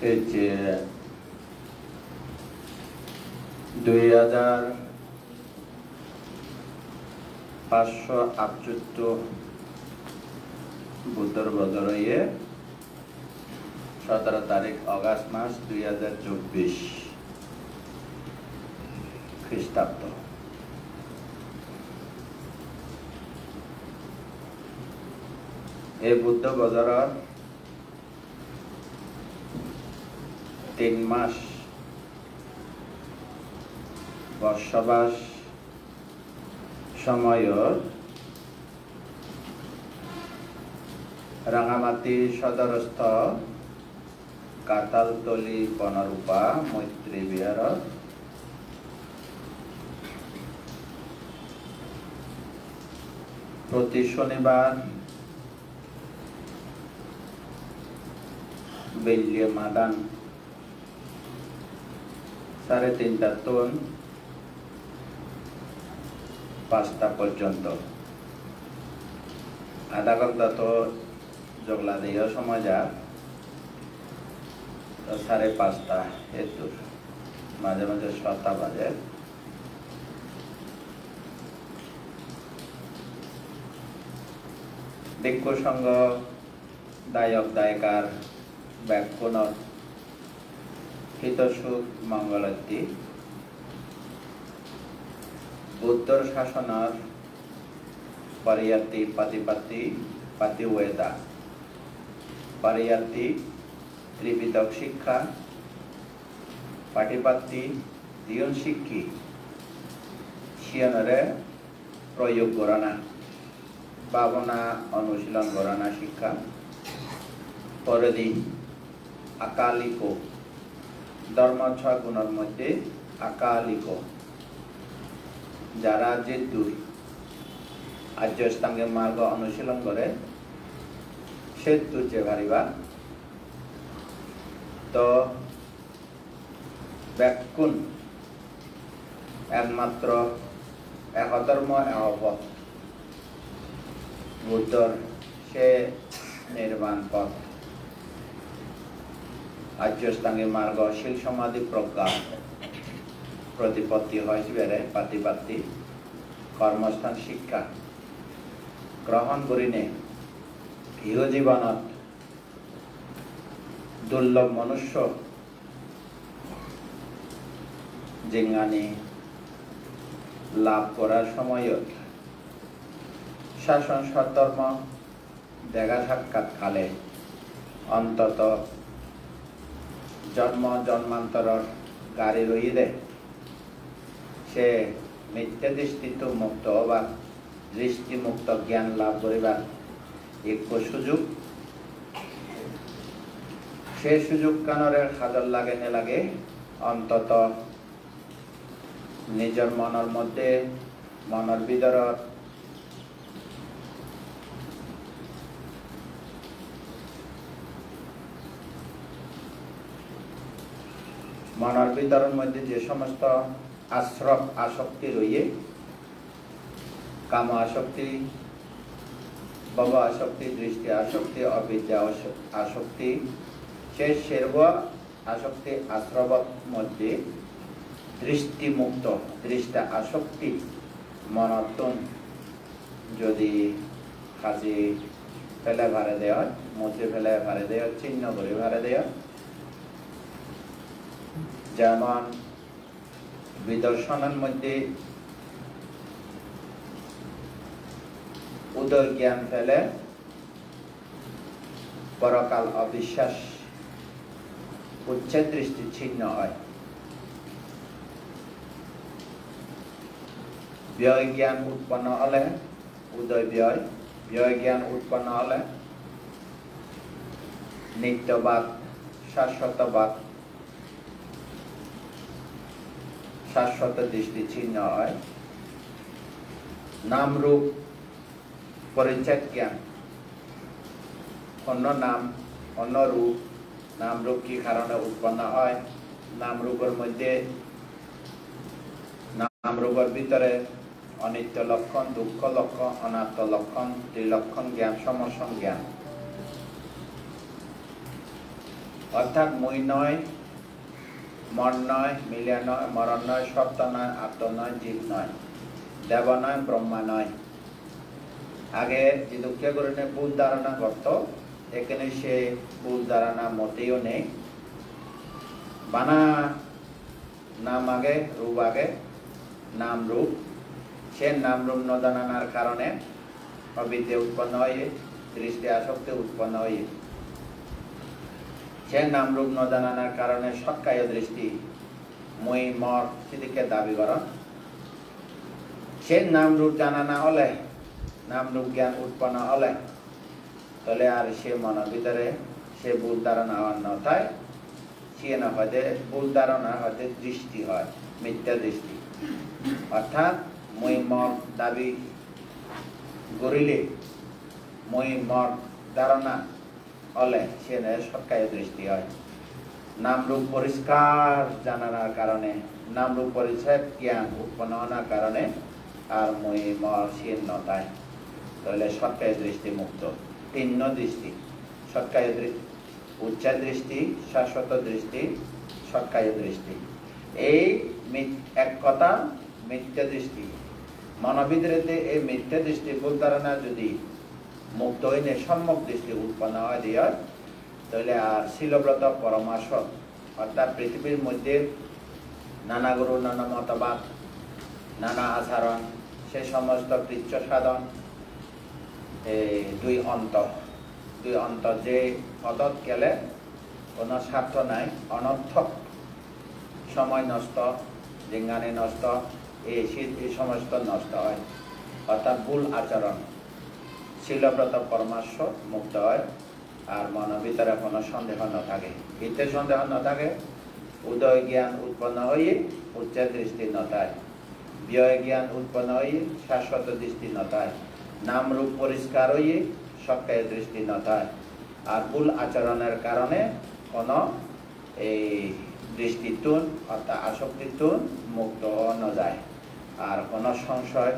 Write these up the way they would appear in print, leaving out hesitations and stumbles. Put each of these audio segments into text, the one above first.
এই যে 2578 বুদ্ধর বদর হয়ে 17 তারিখ অগাস্ট মাস 2024 খ্রিস্টাব্দ। এই বুদ্ধ বদরর 3 মাস বর্ষবাস সময়র রাঙামাটি সদরস্থ কাতালতলি বনরূপা মৈত্রী বিহার প্রতি শনিবার বেল্য মাদান 3:30 টন 5টা পর্যন্ত আধা ঘন্টা তো জগলা দিয়ে সময় যা 5:30 এত মাঝে মাঝে 7টা বাজে। ভিক্ষু সংঘ দায়ক দায়িকার ব্যাকুণর হিতসুখ মঙ্গলার্থী বুদ্ধর শাসনের পরিয়ার্থী পাতিপাতি পাতিওয়েদা পরিয়ার্থী ত্রিপিটক শিক্ষা পাটিপাতি জীবন শিক্ষী শিয়নরে প্রয়োগ গণনা ভাবনা অনুশীলন গণনা শিক্ষা পরদি আকালিক ধর্ম 6 গুণের মধ্যে আকালিক যারা যে দুই আর্য অষ্টাঙ্গের মার্গ অনুশীলন করে সে দুর্যে ভারিবা তো ব্যাকুণ একমাত্র একধর্ম একপথ বুদ্ধর সে নির্বাণ পথ আর্য অষ্টাঙ্গিক মার্গ শীল সমাধি প্রজ্ঞা প্রতিপত্তি হয়েছে পাতিপাতি কর্মস্থান শিক্ষা গ্রহণ করিনে ইহজীবনত দুর্লভ মনুষ্য জিঙ্গানি লাভ করার সময়ত শাসন সধর্ম দেখা সাক্ষাৎ কালে অন্তত জন্ম জন্মান্তরর গাড়ি রইলে সে মিথ্যা দৃষ্টিত মুক্ত বা দৃষ্টিমুক্ত জ্ঞান লাভ করিবার এক সুযোগ সে সুযোগ কানরের হাজর লাগে নে লাগে অন্তত নিজের মনের মধ্যে মনের ভিতর মনের ভিতরের মধ্যে যে সমস্ত আশ্রব আসক্তি রয়ে কাম আসক্তি ভব আসক্তি দৃষ্টি আসক্তি অবিদ্যা আসক্তি সে সর্ব আসক্তি আশ্রবত মধ্যে দৃষ্টিমুক্ত দৃষ্টা আসক্তি মনতন যদি কাজে ফেলে ভারে দেওয়া মুছে ফেলে ভারে দেওয়া চিহ্ন করে ভারে দেওয়া যেমন বিদর্শনের মধ্যে উদয় জ্ঞান ফেলে পরকাল অবিশ্বাস উচ্ছেদ দৃষ্টি ছিন্ন হয় ব্যয় জ্ঞান উৎপন্ন হলে উদয় ব্যয় ব্যয় জ্ঞান উৎপন্ন হলে নিত্যবাদ শাশ্বতবাদ শাশ্বত দৃষ্টি ছিন্ন হয় নাম রূপ পরিচ্ছেদ জ্ঞান অন্য নাম অন্য রূপ নাম রূপ কি কারণে উৎপন্ন হয় নাম রূপের মধ্যে নাম রূপের ভিতরে অনিত্য লক্ষণ দুঃখ লক্ষণ অনাত্ম লক্ষণ ত্রিলক্ষণ জ্ঞান সমসন জ্ঞান অর্থাৎ মই নয়, মন নয়, মিলিয়া নয়, মরণ নয়, সত্য নয়, আত্ম নয়, জীব নয়, দেব নয়, ব্রহ্মা নয়। আগে যে দুঃখে করে ভুল ধারণা করত, এখানে সে ভুল ধারণা মোটেও নেই। বানা নাম আগে, রূপ আগে, নাম রূপ। সে নাম রূপ ন জানানোর কারণে অবিদ্যা উৎপন্ন হয়, দৃষ্টি আসক্তি উৎপন্ন হয়। সে নাম রূপ ন জানানোর কারণে সৎকায় দৃষ্টি মই মর সেদিকে দাবি কর। সে নাম রূপ জানা না হলে, নাম রূপ জ্ঞান উৎপন্ন হলে, তাহলে আর সে মনের ভিতরে সে ভুল ধারণা অন্যথায় সে না হয়তো ভুল ধারণা হয়তো দৃষ্টি হয়, মিথ্যা দৃষ্টি। অর্থাৎ মই মর দাবি করিলে, মই মর ধারণা হলে সে সৎকায় দৃষ্টি হয়। নাম রূপ পরিষ্কার জানানোর কারণে, নাম রূপ পরিচয় জ্ঞান উৎপন্ন হওয়ার কারণে আর মই মর সে নতায়, তাহলে সৎকায় দৃষ্টি মুক্ত। তিন্ন দৃষ্টি, সৎকায় দৃষ্টি, উচ্চার দৃষ্টি, শাশ্বত দৃষ্টি, সৎকায় দৃষ্টি। এই এক কথা মিথ্যা দৃষ্টি। মনোবিদ্রেতে এই মিথ্যা দৃষ্টি ভুল ধারণা যদি মুক্ত হইলে সম্যক দৃষ্টি উৎপন্ন হয় দিয়ে, তাহলে আর শিলব্রত পরামর্শ অর্থাৎ পৃথিবীর মধ্যে নানা গুরু, নানা মতবাদ, নানা আচরণ, সে সমস্ত কৃচ্ছ সাধন, দুই অন্ত যে পদত গেলে কোনো স্বার্থ নাই, অনর্থক সময় নষ্ট, জিঙ্গানি নষ্ট, এই সমস্ত নষ্ট হয়। অর্থাৎ ভুল আচরণ, শিলব্রত পরামর্শ মুক্ত হয়। আর মনের ভিতরে কোনো সন্দেহ ন থাকে, হিতে সন্দেহ ন থাকে, উদয় জ্ঞান উৎপন্ন হয়ে উচ্চ দৃষ্টি নতায়, ব্যয় জ্ঞান উৎপন্ন হয়ে শাশ্বত দৃষ্টি নতায়, নাম রূপ পরিষ্কার হয়ে সৎকায় দৃষ্টি নতায়। আর ভুল আচরণের কারণে কোনো এই দৃষ্টিতুন অর্থাৎ আসক্তিতুন মুক্ত ন যায়। আর কোনো সংশয়,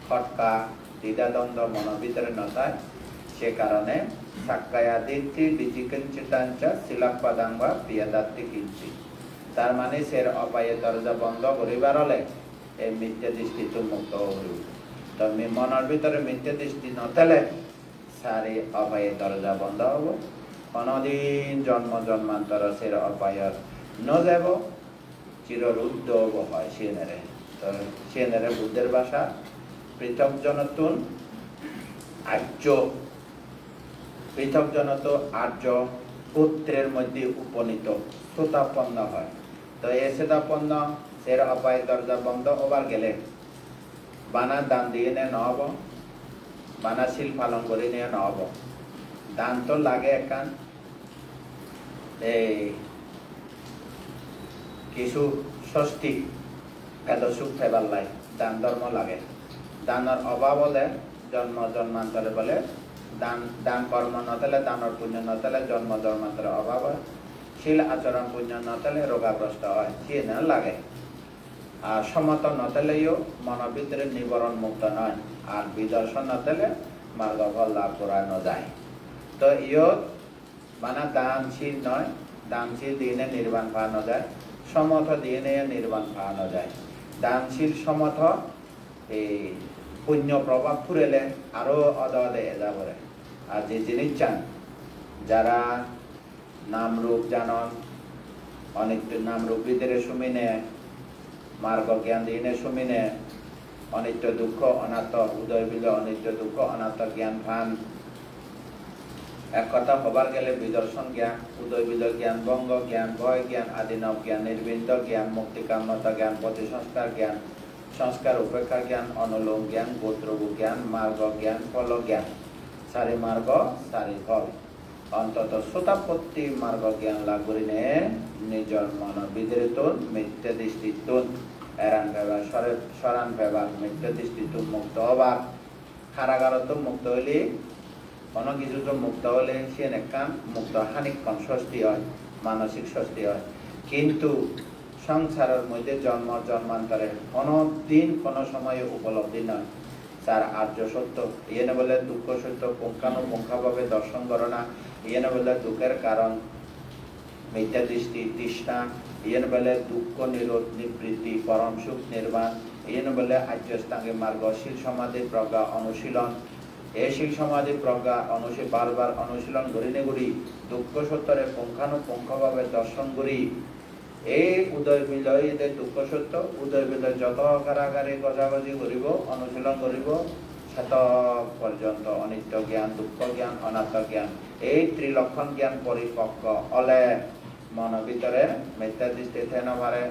খটকা, দ্বিধাদ্বন্দ্ব মনের ভিতরে নতায়। সে কারণে সাক্কায়াদিত্তি বিচিকিঞ্চিতাঞ্চ শিলাপাদাঙ্গা প্রিয়াদাত্তি কিঞ্চি। তার মানে সের অপায়ে দরজা বন্ধ করিবার হলে এই মিথ্যা দৃষ্টিতে মুক্ত হইব। তো মনের ভিতরে মিথ্যা দৃষ্টি নথেলে সারি অপায়ে দরজা বন্ধ হব। কোনদিন জন্ম জন্মান্তর সের অপায়ের ন যাব, চিররুদ্ধ হয় সেনেরে। তো সেনেরে বুদ্ধের ভাষা পৃথক জনতুন আর্য, পৃথক জনত আর্য পুত্রের মধ্যে উপনীত শ্রোতাপন্ন হয়। তো এই শ্রোতাপন্ন সের অপায় দরজা বন্ধ হবার গেলে বানা দান দিয়ে নিয়ে নহব, বানা শিল পালন করে নিয়ে নহব। দান তো লাগে একান এই কিছু ষষ্ঠী এত সুখ খাইবার লাই দান ধর্ম লাগে। দানের অভাব হলে জন্ম জন্মান্তরে বলে দান, দান কর্ম নথলে, দানের পুণ্য নথলে জন্ম জন্মান্তরে অভাব হয়। শিল আচরণ পুণ্য নথলে রোগাগ্রস্ত হয়, সে না লাগে। আর সমত নথলেও মনের ভিতরে নিবরণ মুক্ত নয়। আর বিদর্শন নথলে মার্গ ফল লাভ করা ন যায়। তো ইয়ত মানে দানশীল নয়, দানশীল দিয়ে নির্বাণ পাওয়া যায়, সমথ দিয়ে নির্বাণ পাওয়া যায়। দানশীল সমথ এই পুণ্য প্রভাব ফুরেলে আরো অদে যাবরে। আর যে জিনিস চান, যারা নাম রূপ জানন, অনেক নাম রূপ ভিতরে সুমিনে মার্গ জ্ঞান দিয়ে সুমিনে অনিত্য দুঃখ অনাত্ম উদয় বিল অনিত্য দুঃখ অনাত্ম জ্ঞান ভান। এক কথা হবার গেলে বিদর্শন জ্ঞান, উদয় বিদয় জ্ঞান, বঙ্গ জ্ঞান, ভয় জ্ঞান, আদিনব জ্ঞান, নির্বিন্দ জ্ঞান, মুক্তি কামতা জ্ঞান, প্রতিসংস্কার জ্ঞান, সংস্কার উপেক্ষা জ্ঞান, অনুলোম জ্ঞান, গোত্রভু জ্ঞান, মার্গ জ্ঞান, ফল জ্ঞান, সারি মার্গ সারি ফল। অন্তত শ্রোতাপত্তি মার্গ জ্ঞান লাভ করিনে নিজর মন বিদৃতুন মিথ্যা দৃষ্টিতুন এরান ব্যবহার সরান ব্যবহার মিথ্যা দৃষ্টিতুন মুক্ত হবার। কারাগারত মুক্ত হইলে কোনো কিছু তো মুক্ত হলে সে একখান মুক্ত খানিকক্ষণ স্বস্তি হয়, মানসিক স্বস্তি হয়। কিন্তু সংসারের মধ্যে জন্ম জন্মান্তরে কোনো দিন কোনো সময়ে উপলব্ধি নয় তার আর্য সত্য। ইয়ে বলে দুঃখ সত্য পুঙ্খানুপুঙ্খাভাবে দর্শন করে না। ইয়ে বলে দুঃখের কারণ মিথ্যা দৃষ্টি তৃষ্ণা ইয়েন বলে দুঃখ নিরোধ নিবৃত্তি পরম সুখ নির্বাণ ইয়েন বলে আর্যষ্টাঙ্গে মার্গ শীল সমাধি প্রজ্ঞা অনুশীলন এই শীল সমাধি প্রজ্ঞা বারবার অনুশীলন করিনে করি দুঃখ সত্যরে পুঙ্খানুপুঙ্খভাবে দর্শন করি এই উদয় বিলয় দুঃখ সত্য উদয় বিলয় যত কারাগারে গজাগজি করিব অনুশীলন করিব সেত পর্যন্ত অনিত্য জ্ঞান দুঃখ জ্ঞান অনাত্ম জ্ঞান এই ত্রিলক্ষণ জ্ঞান পরিপক্ক হলে মন ভিতরে মিথ্যা দৃষ্টি থে নভারে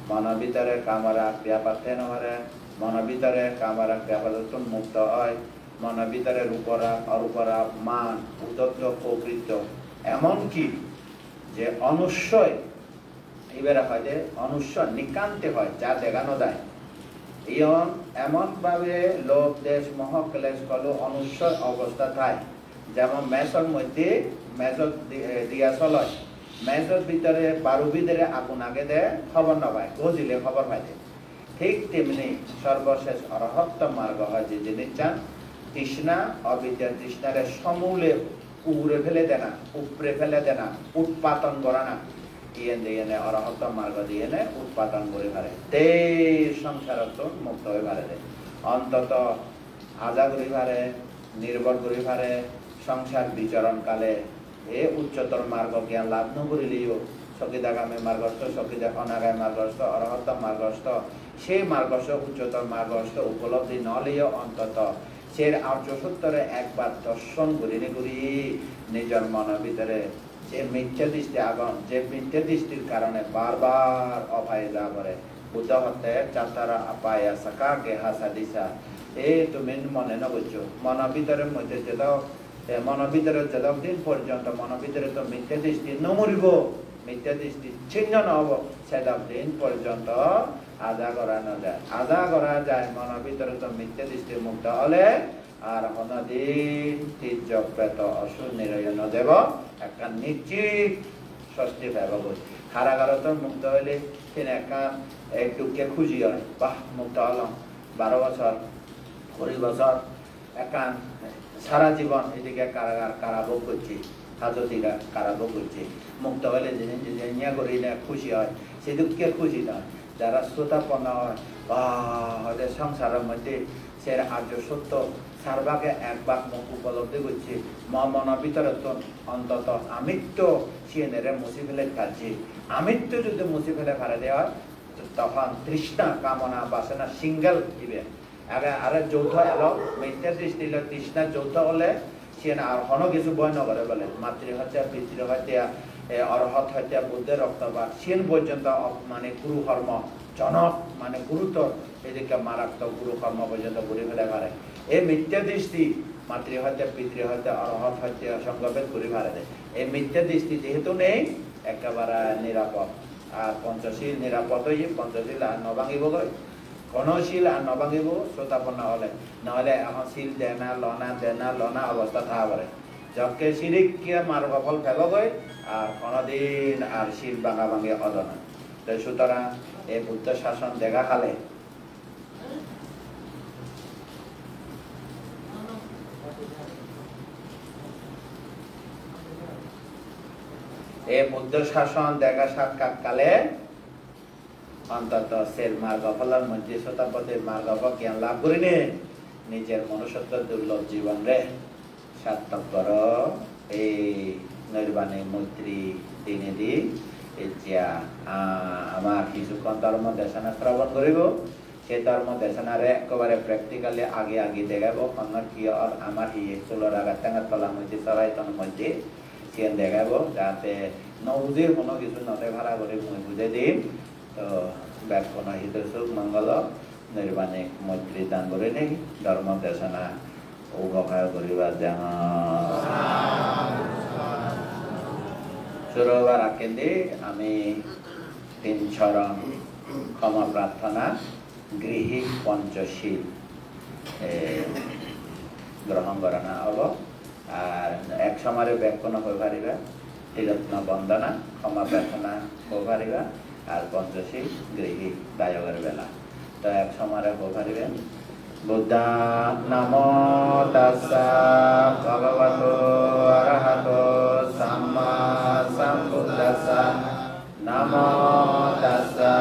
মন ভিতরে কামরা ব্যাপার থে নভারে মন ভিতরে কামরা ব্যাপার মুক্ত হয় মন ভিতরে রূপরা অরূপরা মান উদত্ত প্রকৃত এমনকি যে অনুস্বয় এবারে হয় যে অনুস্বর নিকান্তে হয় যা দেখানো যায় এমন ভাবে লোভ দেশ মোহ ক্লেশ কলো অনুস্বর অবস্থা থাকে যেমন মেসর মধ্যে মেজর দিয়া চলয় মেজর ভিতরে বারু ভিতরে আগুন আগে দেয় খবর নপায় গজিলে খবর পাই দেয় ঠিক তেমনি সর্বশেষ অরহত্ত মার্গ হয় যে জিনিস চান তৃষ্ণা অবিদ্যার তৃষ্ণারে সমূলে উড়ে ফেলে দেয় না উপরে ফেলে দেয় না উৎপাদন করে না ইয়ে অরহত্ত মার্গ দিয়ে উৎপাদন করে পারে তে সংসারত্ব মুক্ত হয়ে পারে অন্তত আজা করি পারে নির্ভর করি পারে সংসার বিচরণ কালে এ উচ্চতর মার্গ জ্ঞান লাভ নকরিলেও সকিদাগামী মার্গস্থ সকিদা অনাগামী মার্গস্থ অরহত্ত মার্গস্থ সেই মার্গস্থ উচ্চতর মার্গস্থ উপলব্ধি নলেও অন্তত সে আর্য সত্যরে একবার দর্শন করিলে করি নিজের মনের ভিতরে যে মিথ্যা দৃষ্টি আগন যে মিথ্যা দৃষ্টির কারণে বারবার অপায় যা করে বুদ্ধ হতে চাতারা আপায়া সাকা গেহা সাদিসা এই তুমি মনে ন বুঝছো মন ভিতরের মধ্যে মন ভিতরে যতদিন পর্যন্ত মন ভিতরে তো মিথ্যা দৃষ্টি নমরিব মিথ্যা দৃষ্টি ছিন্ন নহব সেদিন পর্যন্ত আজা করা না যায় আজা করা যায় মন ভিতরে তো মিথ্যা দৃষ্টি মুক্ত হলে আর হনদিন তির্যপ্রেত অসুর নিরয়ন দেব একটা নিশ্চিত ষষ্ঠী পাব কারাগারত মুক্ত হইলে তিনি একটুকে খুশি হয় বাহ মুক্ত হলাম 12 বছর 20 বছর একান সারা জীবন এদিকে কারাগার কারাভোগ করছি হাজতিরা কারাভোগ করছি মুক্ত হইলে জিনিস করি না খুশি হয় সে দুঃখে খুশি নয় যারা শ্রোতাপন্ন হয় বা হয়তো সংসারের মধ্যে সে আর্য সত্য সারভাগে একবার মুখ উপলব্ধি করছি মনের ভিতরে তো অন্তত আমিত্ব সিএনএরে মুছি ফেলে খাচ্ছি আমিত্ব যদি মুছি ফেলে ফেলে দেওয়া তখন তৃষ্ণা কামনা বাসনা সিঙ্গেল দিবে আগে আরে যৌথ এলো মিথ্যা দৃষ্টি তৃষ্ণা যৌথ হলে সিএন আর কোনো কিছু বয় নগরে বলে মাতৃ হত্যা পিতৃ হত্যা অরহত হত্যা বুদ্ধের রক্তপাত সিএন পর্যন্ত মানে গুরু কর্ম জনক মানে গুরুতর এদিকে মারাত্মক গুরু কর্ম পর্যন্ত ঘুরে ফেলে পারে এই মিথ্যা দৃষ্টি মাতৃ হত্যা পিতৃ হত্যা অরহত হত্যা সংগভেদ ঘুরে ফেলে দেয় এই মিথ্যা দৃষ্টি যেহেতু নেই একেবারে নিরাপদ আর পঞ্চশীল নিরাপদ হয়ে পঞ্চশীল আর নভাঙিব গৈ ঘনশীল আর নভাঙিব শ্রোতাপন্ন হলে নহলে এখন শিল দেনা লনা অবস্থা থাকা পারে যকে শিরিককে মার্গ ফল ফেব গৈ আর কোনদিন আর শিল ভাঙা ভাঙি অদনা সুতরাং এই বুদ্ধ শাসন দেখা খালে এই বুদ্ধ শাসন দেখা সাক্ষাৎ কালে অন্তত সের মার্গ ফলের মধ্যে শতাব্দীর মার্গ জ্ঞান লাভ করিনি নিজের মনুষ্যত্ব দুর্লভ জীবন রে সার্থক কর এই নৈর্বাণী মৈত্রী দিনে দি এতিয়া আমার কিছুক্ষণ ধর্ম দেশনা শ্রবণ করিব সেই ধর্ম দেশনারে একেবারে প্র্যাকটিক্যালি আগে দেখাবো অন্য কি আর আমার ই চুলোর আগার টেঙার তলার মধ্যে চড়াইতন মধ্যে সিএন দেখাবো যাতে নবুঝির কোনো কিছু নতে ভাড়া করে মই বুঝে দিম তো ব্যাপন হিত সুখ মঙ্গল নির্বাণী মৈত্রী দান করে নেই ধর্ম দেশনা উপকার করিবার যেন শুরুবার আকেন্দি আমি 3 চরণ ক্ষমা প্রার্থনা গৃহী পঞ্চশীল গ্রহণ করা না হব আর এক সময় ব্যাপন হয়ে পারিবা ত্রিরত্ন বন্দনা ক্ষমা প্রার্থনা হয়ে পারিবা আর পঞ্চশীল গৃহী দায়কের বেলা তো এক সময় হয়ে পারিবেন Buddha namo tassa bhagavato arahato samma sambuddhassa. Namo tassa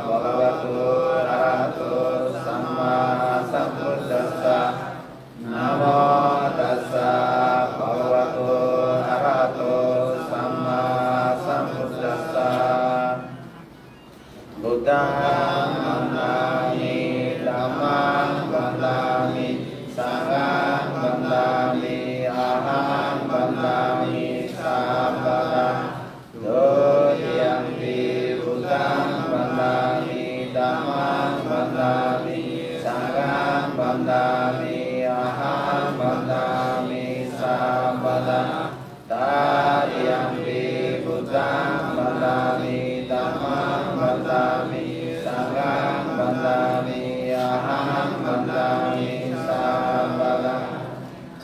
bhagavato arahato samma sambuddhassa. Namo tassa bhagavato arahato samma sambuddhassa. Buddhang vandami, dhammang vandami, sanghang vandami, aham vandami, sabbada. Dodiyampi buddhang vandami, dhammang vandami, sanghang vandami, aham vandami, sabbada. Tadiyampi buddhang vandami, dhammang vandami, sanghang vandami, aham vandami, sabbada.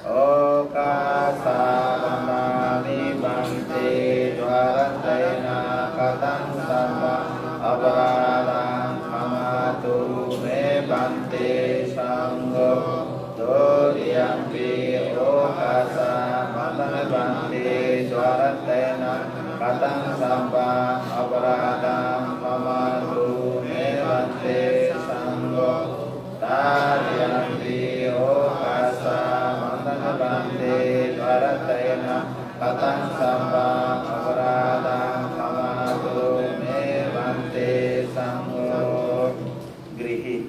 Okasa vandami bhante dvaratena katang sabba aparadang mamatu me bhante sangho. Dodiyampi okasa vandami bhante dvaratena katang sabba aparadang mamatu me bhante sangho. Tadiyampi okasa vandami bhante dvaratena katang sabba aparadang mamatu me bhante sangho. Grihi.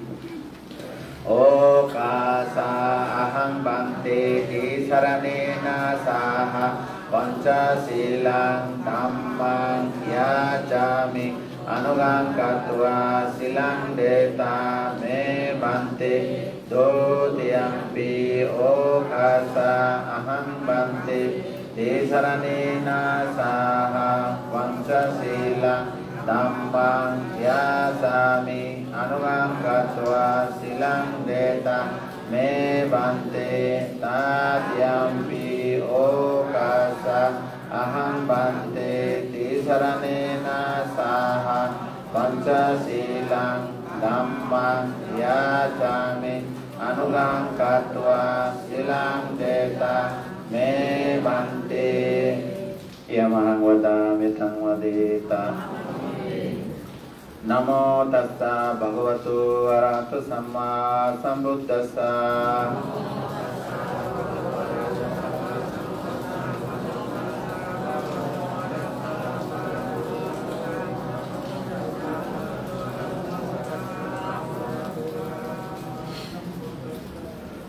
Okasa aham bhante tisaranena saha panca silang dhammang yajami anugang katva silang deta me bhante. Dodiyampi okasa aham bhante tisaranena saha panca silang dhammang yasami anugang katva silang deta me bhante. Tadiyampi okasa aham bhante tisaranena saha panca silang dhammang yasami anugang katva silang deta me bhante. Yamahang vadami tang vadeta. Namo tassa bhagavato arahato samma sambuddhassa.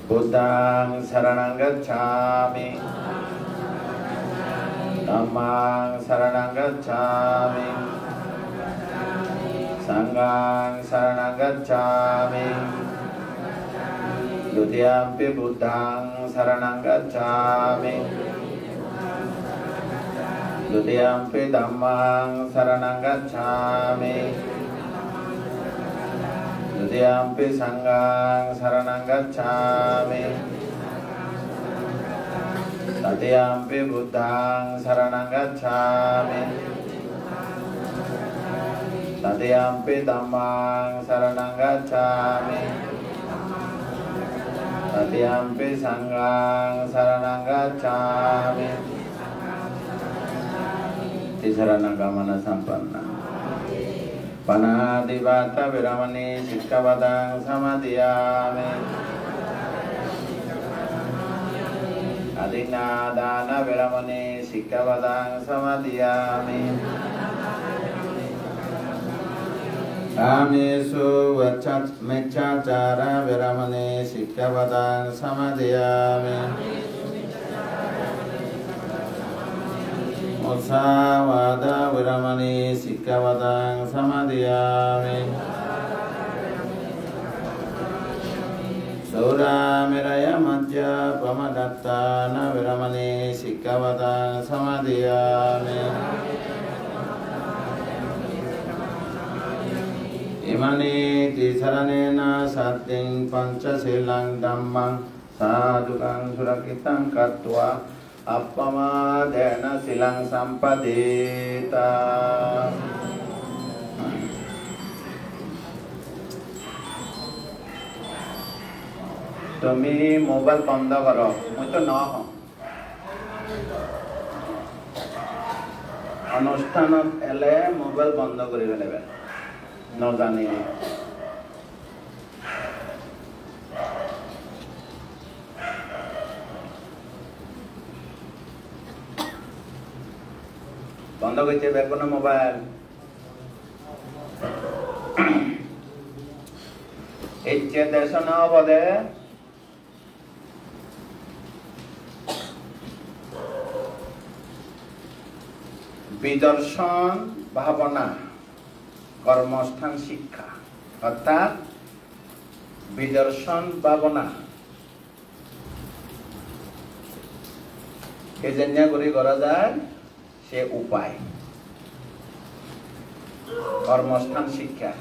Buddhang saranang gacchami, dhammang saranang gacchami, sanghang saranang gacchami. Dutiyampi buddhang saranang gacchami, dutiyampi dhammang saranang gacchami, dutiyampi sanghang saranang gacchami, tatiyampi buddhang saranang gacchami, tatiyampi dhammang saranang gacchami, tatiyampi sanghang saranang gacchami. Tisaranang kamana sampanna. Panadivata viramani sikkhavadang samadhiyami. Adinadana viramani sikkhavadang samadhiyami. Kamesu vaccat meccacara viramani sikkhavadang samadhiyami. Musavada viramani sikkhavadang samadhiyami. Sauramiraya madhya pamadattana viramani sikkhavadang samadhiyami. Imani tisaranena sating pancasilang dhammang sadukang surakitang katwa appamadena silang sampadita. তুমি mobile বন্ধ কর, মই তো নহ অনুষ্ঠানত এলে mobile বন্ধ কৰি পেলাবে নজানি বন্ধ করতে বের না মোবাইল ইচ্ছে দেশ না বলে বিদর্শন ভাবনা কর্মস্থান শিক্ষা অর্থাৎ বিদর্শন ভাবনা এই জন্য করে করা যায় সে উপায় কর্মস্থান শিক্ষা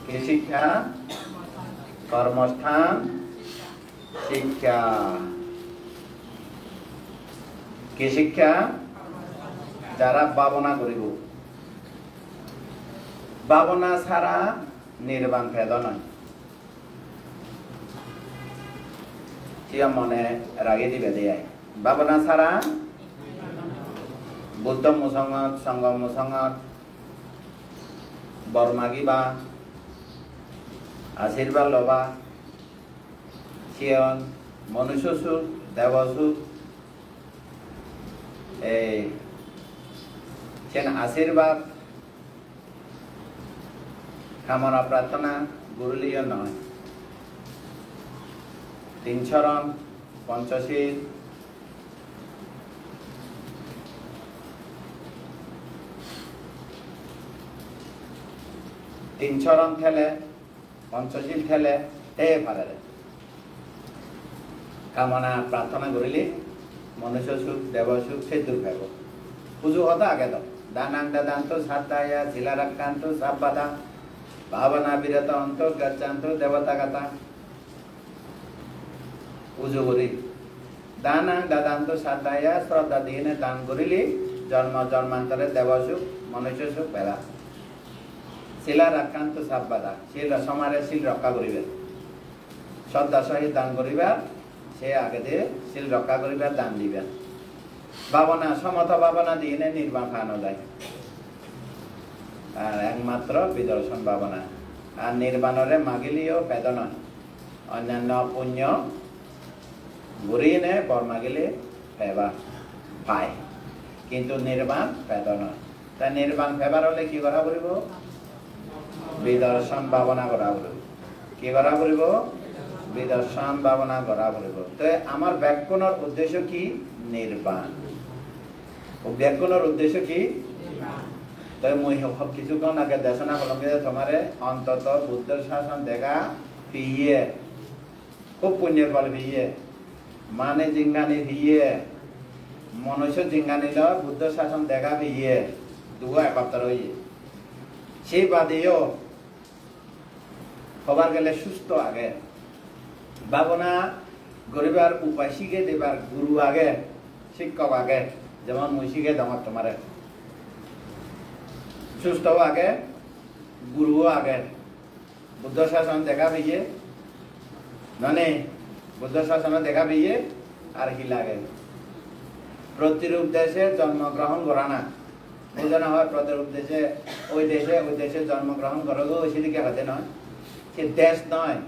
কি শিক্ষা কর্মস্থান শিক্ষা কি শিক্ষা যারা ভাবনা করিব ভাবনা ছাড়া নির্বাণ ভেদ নয় মনে রাগে দিবে দেয় ভাবনা ছাড়া বুদ্ধ মুসংগত সংঘ মুসংগত বরমাগিবা আশীর্বাদ লবা সিয়ন মনুষ্য সুখ দেব সুখ সেন আশীর্বাদ কামনা প্রার্থনা গুরুলীয় নয় তিন চরণ পঞ্চশীল তিন চরণ ঠেলে পঞ্চশীল ঠেলে পারে কামনা প্রার্থনা করিলে মনুষ্য সুখ দেব সুখ সে দূর পাব পুজো হতো আগে তো দানাং দাদান্ত সাতায়া শিলারাক্কান্ত সাববাদা ভাবনা বিরত অন্ত গচ্ছান্ত দেবতা গাতা পুজো করি দানাং দাদান্ত সাতায়া শ্রদ্ধা দিয়ে দান করিলে জন্ম জন্মান্তরে দেব সুখ মনুষ্য সুখ পেলা শিলার আক্রান্ত সাববাদা শিল সমারে শিল রক্ষা করিবে শ্রদ্ধা সহিত দান করিবা সে আগে দিয়ে শিল রক্ষা করিবা দান দিবে ভাবনা সমতা ভাবনা দিয়ে নির্বাণ খাওয়ানো যায় আর একমাত্র বিদর্শন ভাবনা আর নির্বাণরে মাগিলেও পেদ নয় অন্যান্য পুণ্য ঘুরিয়ে নে বর মাগিলে পেবা পায় কিন্তু নির্বাণ পেদ নয় তাই নির্বাণ পেবার হলে কি করা করিব বিদর্শন ভাবনা করা পড়ব কি করা পড়ব বিদর্শন ভাবনা করা পড়ব তো আমার ব্যাকরণের উদ্দেশ্য কি নির্বাণ ব্যাকরণের উদ্দেশ্য কি তাই মই কিছুক্ষণ আগে দেশনা হলকে তোমারে অন্তত বুদ্ধ শাসন দেখা পিয়ে খুব পুণ্যের ফল পিয়ে মানে জিঙ্গানি পিয়ে মনুষ্য জিঙ্গানিল বুদ্ধ শাসন দেখা পিয়ে দুগো একত্র হইয়ে সেই বাদেও হবার গেলে সুস্থ আগে ভাবনা গরিবার উপায় শিখে দেবার গুরু আগে শিক্ষক আগে যেমন মুই শিখে দেওয়ার তোমারে সুস্থ আগে গুরু আগে বুদ্ধ শাসন দেখা পেয়ে মানে বুদ্ধ শাসন দেখা পেয়ে আর কি লাগে প্রতিরূপ দেশে জন্মগ্রহণ করা না বোঝানো হয় প্রতিরূপ দেশে ওই দেশে জন্মগ্রহণ করবো সেদিকে হাতে নয় সে দেশ নয়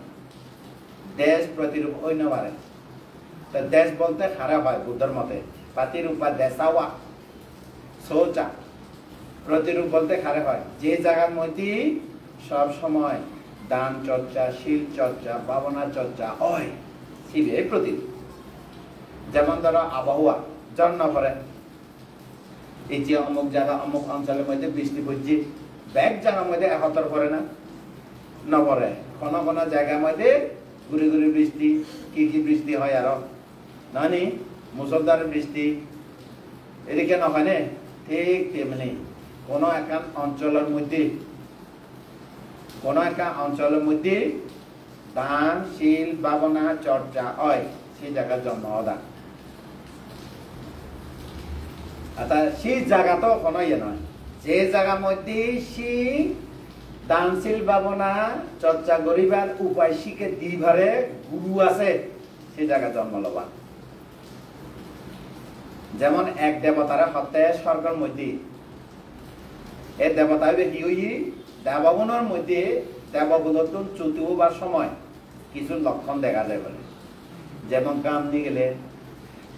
দেশ প্রতিরূপ অন্য পারে তো দেশ বলতে খারাপ হয় বুদ্ধর মতে পাতিরূপা দেশাওয়া শৌচা প্রতিরূপ বলতে খারাপ হয় যে জায়গার মধ্যে সব সময় দান চর্চা শীল চর্চা ভাবনা চর্চা হয় শিবে প্রতিরূপ যেমন ধরো আবহাওয়া জন্ম করে এই যে অমুক জায়গা অমুক অঞ্চলের মধ্যে বৃষ্টি পড়ছে ব্যাগ জায়গার মধ্যে একতর করে না নপরে কোন কোন জায়গার মধ্যে ঘুরি ঘুরি বৃষ্টি কি বৃষ্টি হয় আরো নানি মুসলধার বৃষ্টি এদিকে নহয় নে ঠিক তেমনি কোন একটা অঞ্চলের মধ্যে দান শীল ভাবনা চর্চা হয় সেই জায়গার জন্ম দান অর্থাৎ সেই জায়গা তো কোনো ইয়ে নয় যে জায়গার মধ্যে দানশীল ভাবনা চর্চা করিবার উপায় শিখে দিবারে গুরু আছে সে জায়গায় জন্ম লবা। যেমন এক দেবতারা হত্যা স্বর্গের মধ্যে এই দেবতায় কি হই দেবগুণের মধ্যে দেবগুণতুন চ্যুত হবার সময় কিছু লক্ষণ দেখা যায় বলে, যেমন কাম নিয়ে গেলে,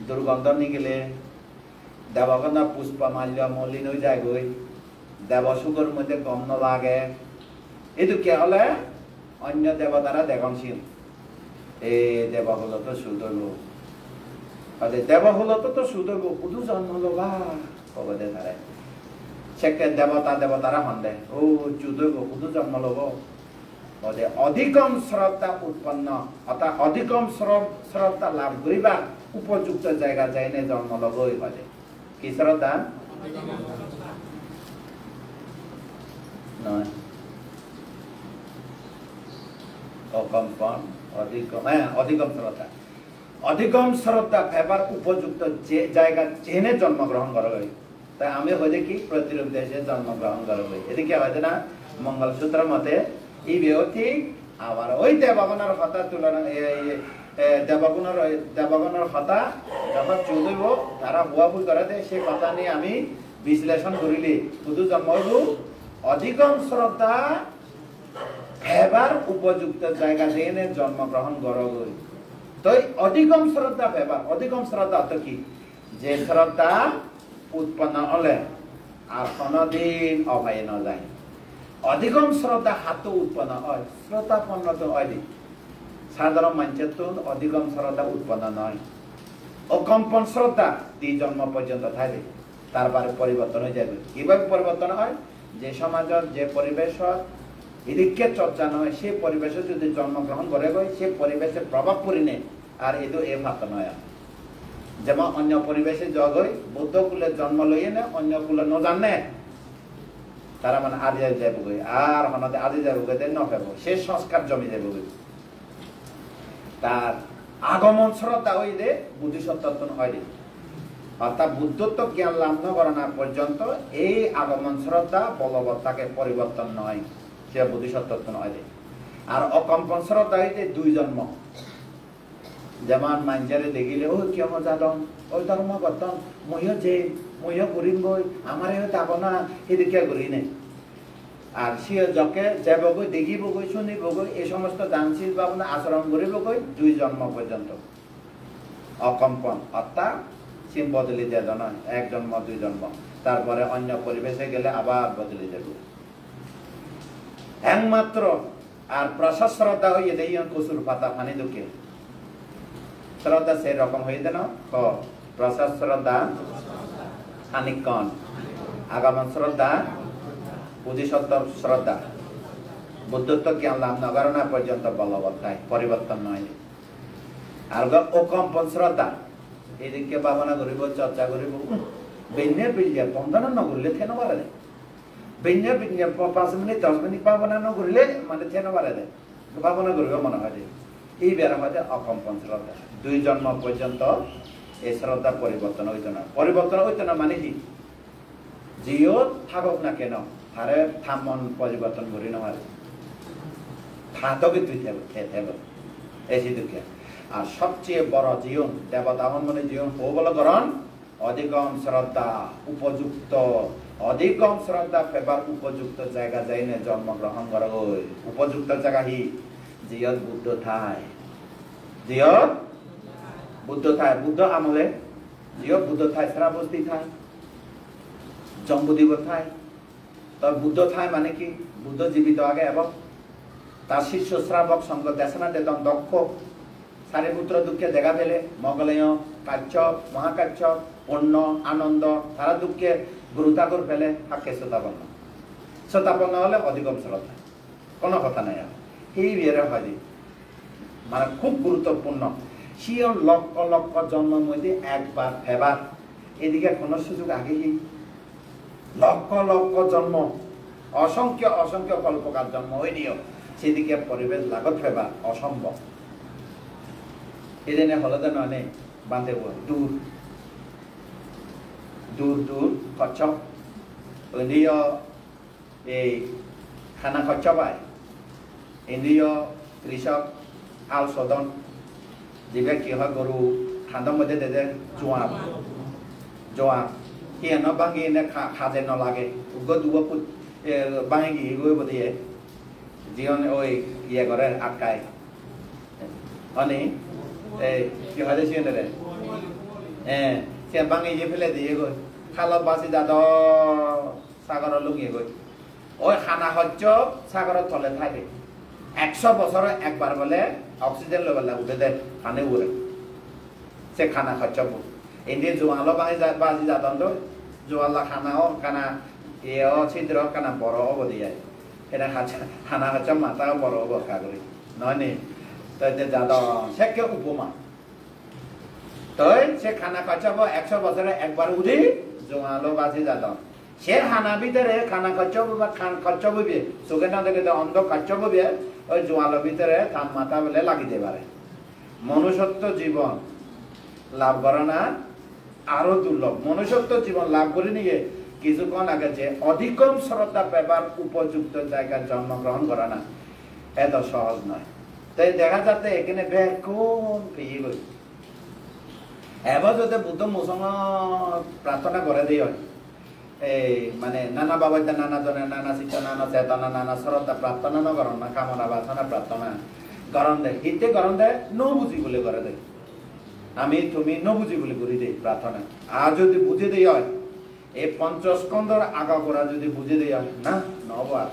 দুর্গন্ধ নিয়ে গেলে, দেবগন্ধ পুষ্প মাল্য মলিন হয়ে যায় গই, দেবসুগর মধ্যে গম লাগে, এইটো কে হলে অন্য দেবতারা দেখনশীল এই দেবগুলো তো সুদর্গ দেবগুলো তো সুদর্গ শুধু জন্ম লবা কব দে তারে সেকে দেবতারা হন্দে ও চুদর্গ শুধু জন্ম লব অধিকম শ্রদ্ধা উৎপন্ন অর্থাৎ অধিকম শ্রদ্ধা লাভ করিবা উপযুক্ত জায়গা যাইনে জন্ম লবই বলে কি শ্রদ্ধা নয় অধিকম শ্রদ্ধা এবার উপযুক্ত যে জায়গা জেনে জন্মগ্রহণ করা হয় তাই আমি হয়ে কি প্রতিরূপ দেশে জন্মগ্রহণ করা হয় এদিকে হয়তো না মঙ্গলসূত্র মতে এই ঠিক আবার ওই দেবগণের হতা তুলনা দেবগণের হতা যখন চৌধব তারা হুয়া ভুল করে দেয় সে কথা নিয়ে আমি বিশ্লেষণ করিলি শুধু জন্ম অধিকম শ্রদ্ধা এবার উপযুক্ত জায়গা জেনে জন্মগ্রহণ করা হয় তো অধিকম শ্রদ্ধা এবার অধিকম শ্রদ্ধা তো কি যে শ্রদ্ধা উৎপন্ন হলে আর কোনদিন অভায় ন যায় অধিকম শ্রদ্ধা হাত উৎপন্ন হয় শ্রদ্ধাপন্ন তো হয় সাধারণ মানুষের তো অধিকম শ্রদ্ধা উৎপন্ন নয় অকম্পন শ্রদ্ধা 2 জন্ম পর্যন্ত থাকে তারপরে পরিবর্তন হয়ে যাবে কিভাবে পরিবর্তন হয় যে সমাজের যে পরিবেশ এদিকে চর্চা নয় সে পরিবেশে যদি জন্মগ্রহণ করে গই সে পরিবেশের প্রভাব পড়িনে আর এদো এ ভাত নয় যেমন অন্য পরিবেশে জগই বৌদ্ধ কুলের জন্ম লইয়ে না অন্য কুলে ন জানে তারা মানে আদি যাবো গই আর হনাতে আদি যাবো গই ন পাবো সে সংস্কার জমি যাবো গই তার আগমন শ্রদ্ধা হইলে বুদ্ধিসত্ত্ব হয় অর্থাৎ বুদ্ধত্ব জ্ঞান লাভ ন করার পর্যন্ত এই আগমন শ্রদ্ধা বলবৎ তাকে পরিবর্তন নয় সে বুদ্ধিসত্ত্ব নয় আর অকম্পন শ্রদ্ধা হইতে 2 জন্ম যেমন মাঞ্জারে দেখিলে ও কিয় মজাদন ওই ধর্ম গতন মইও যে মইও করিম গই আমার যাব না এদিকে করি নে আর সে যকে যাব গই দেখিব গই শুনিব গই এই সমস্ত দানশীল ভাবনা আচরণ করিব গই 2 জন্ম পর্যন্ত অকম্পন অর্থাৎ সিম বদলি যায় নয় 1 জন্ম 2 জন্ম তারপরে অন্য পরিবেশে গেলে আবার বদলে যাবে একমাত্র আর প্রসাদ শ্রদ্ধা হইয়ে দেই কসুর পাতা পানি দুকে শ্রদ্ধা সেই রকম হয়ে দেন প্রসাদ শ্রদ্ধা খানিকক্ষণ আগমন শ্রদ্ধা বুদ্ধিসত্ত্ব শ্রদ্ধা বুদ্ধত্ব জ্ঞান লাভ নগরণা পর্যন্ত বলবৎ তাই পরিবর্তন নয় আর অকম্পন শ্রদ্ধা এদিকে ভাবনা করিব চর্চা করিব বেন্যের বিলিয়া বন্ধন নগরলে থেন বাড়ে দেয় বেন্যের 5 মিনিট 10 মিনিট ভাবনা নগরলে মানে থেন বাড়ে দেয় ভাবনা করিব মনে হয় এই বেড়া মধ্যে অকম্পন শ্রদ্ধা 2 জন্ম পর্যন্ত এই শ্রদ্ধা পরিবর্তন হইত না মানে কি জিও থাকুক না কেন তারে থামন পরিবর্তন করি নয় থাকবে তুই থাকবে এসে দুঃখে আর সবচেয়ে বড় জীবন দেবতা মানে জীবন বল করণ অধিকম শ্রদ্ধা উপযুক্ত অধিকম শ্রদ্ধা পেবার উপযুক্ত জায়গা যাইনে জন্মগ্রহণ করা হয় উপযুক্ত জায়গা হি জিয়ত বুদ্ধ থাই জিয়ত বুদ্ধ থাই বুদ্ধ আমলে জিয়ত বুদ্ধ থাই শ্রাবস্তি থাই জম্বুদ্বীপ থাই তো বুদ্ধ থাই মানে কি বুদ্ধ জীবিত আগে এবং তার শিষ্য শ্রাবক সঙ্গ দেশনা দেদম দক্ষ সারিপুত্র দুঃখে দেখা পেলে মগলেয় কাশ্যপ মহাকাশ্যপ পূর্ণ আনন্দ তারা দুঃখে গুরুতাগর পেলে হাকে শ্রোতাপন্ন হলে অধিকম শ্রদ্ধা কোনো কথা নাই এই বিয়ের হয় মানে খুব গুরুত্বপূর্ণ সিয়ন লক্ষ লক্ষ জন্মের মধ্যে একবার এবার এদিকে কোনো সুযোগ আগে লক্ষ লক্ষ জন্ম অসংখ্য অসংখ্য কল্পকার জন্ম হয়নিও সেদিকে পরিবেশ লাগত ফেবা অসম্ভব এদিনে হলদে নয় বাঁধে দূর দূর দূর কচ্ছপ এই খানা খরচ পায় ইন্দ্রিয় কৃষক আল সদন যিবিলাক কি হয় গরু ঠান্ডার মধ্যে দেদে জোয়া সিহঁত ভাঙি এনে খাজে নালাগে দুব ভাঙি গৈ দিয়ে যিহনে ওই ইয়ে করে আটকায় অনি এই কি হয় সিহঁতে সে ভাঙি ফেলে দিয়ে গৈ খালত বাচি যাদ সাগরের লুকিয়ে গৈ ওই খানা সহ্য সাগরের তলে থাকে 100 বছরে একবার বলে অক্সিজেন লেভেল উঠে দেয় খানে উড়ে সে খানা খরচ এনে জোয়ালো বাজি যাতন তো জোয়ালা খানাও কানা এও ছিদ্র কানা বড় হব দিয়ে এটা খানা খরচ মাথাও বড় হব কাগরি নয় নি তো যাদ সে কে উপমা তো সে খানা খরচ 100 বছরে একবার উঠি জোয়ালো বাজি যাতন সে খানা ভিতরে খানা খরচ বা খান খরচ বইবে চোখে না দেখে অন্ধ খরচ বইবে ওই জোয়ালোর ভিতরে তাপমাত্রা বলে লাগিতে পারে মনুষ্যত্ব জীবন লাভ করে না আরো দুর্লভ মনুষ্যত্ব জীবন লাভ করে নিয়ে কিছুক্ষণ আগে যে অধিকম শ্রদ্ধা পেবার উপযুক্ত জায়গায় জন্মগ্রহণ করা না এত সহজ নয় তাই দেখা যাচ্ছে এখানে বেকুন পেয়ে গই এবার যদি বুদ্ধ মুসলমান প্রার্থনা করে দিয়ে এই মানে নানা বাবাইতে নানা জনে নানা শিক্ষা নানা চেতনা নানা শ্রদ্ধা প্রার্থনা ন করন না কামনা বাসনা প্রার্থনা গরম দেয় হিতে গরম দেয় ন বুঝি বলে করে দেয় আমি তুমি ন বুঝি বলে করি দেই প্রার্থনা আর যদি বুঝে দেই হয় এই পঞ্চস্কন্ধর আগা করা যদি বুঝে দেই হয় না নহব আর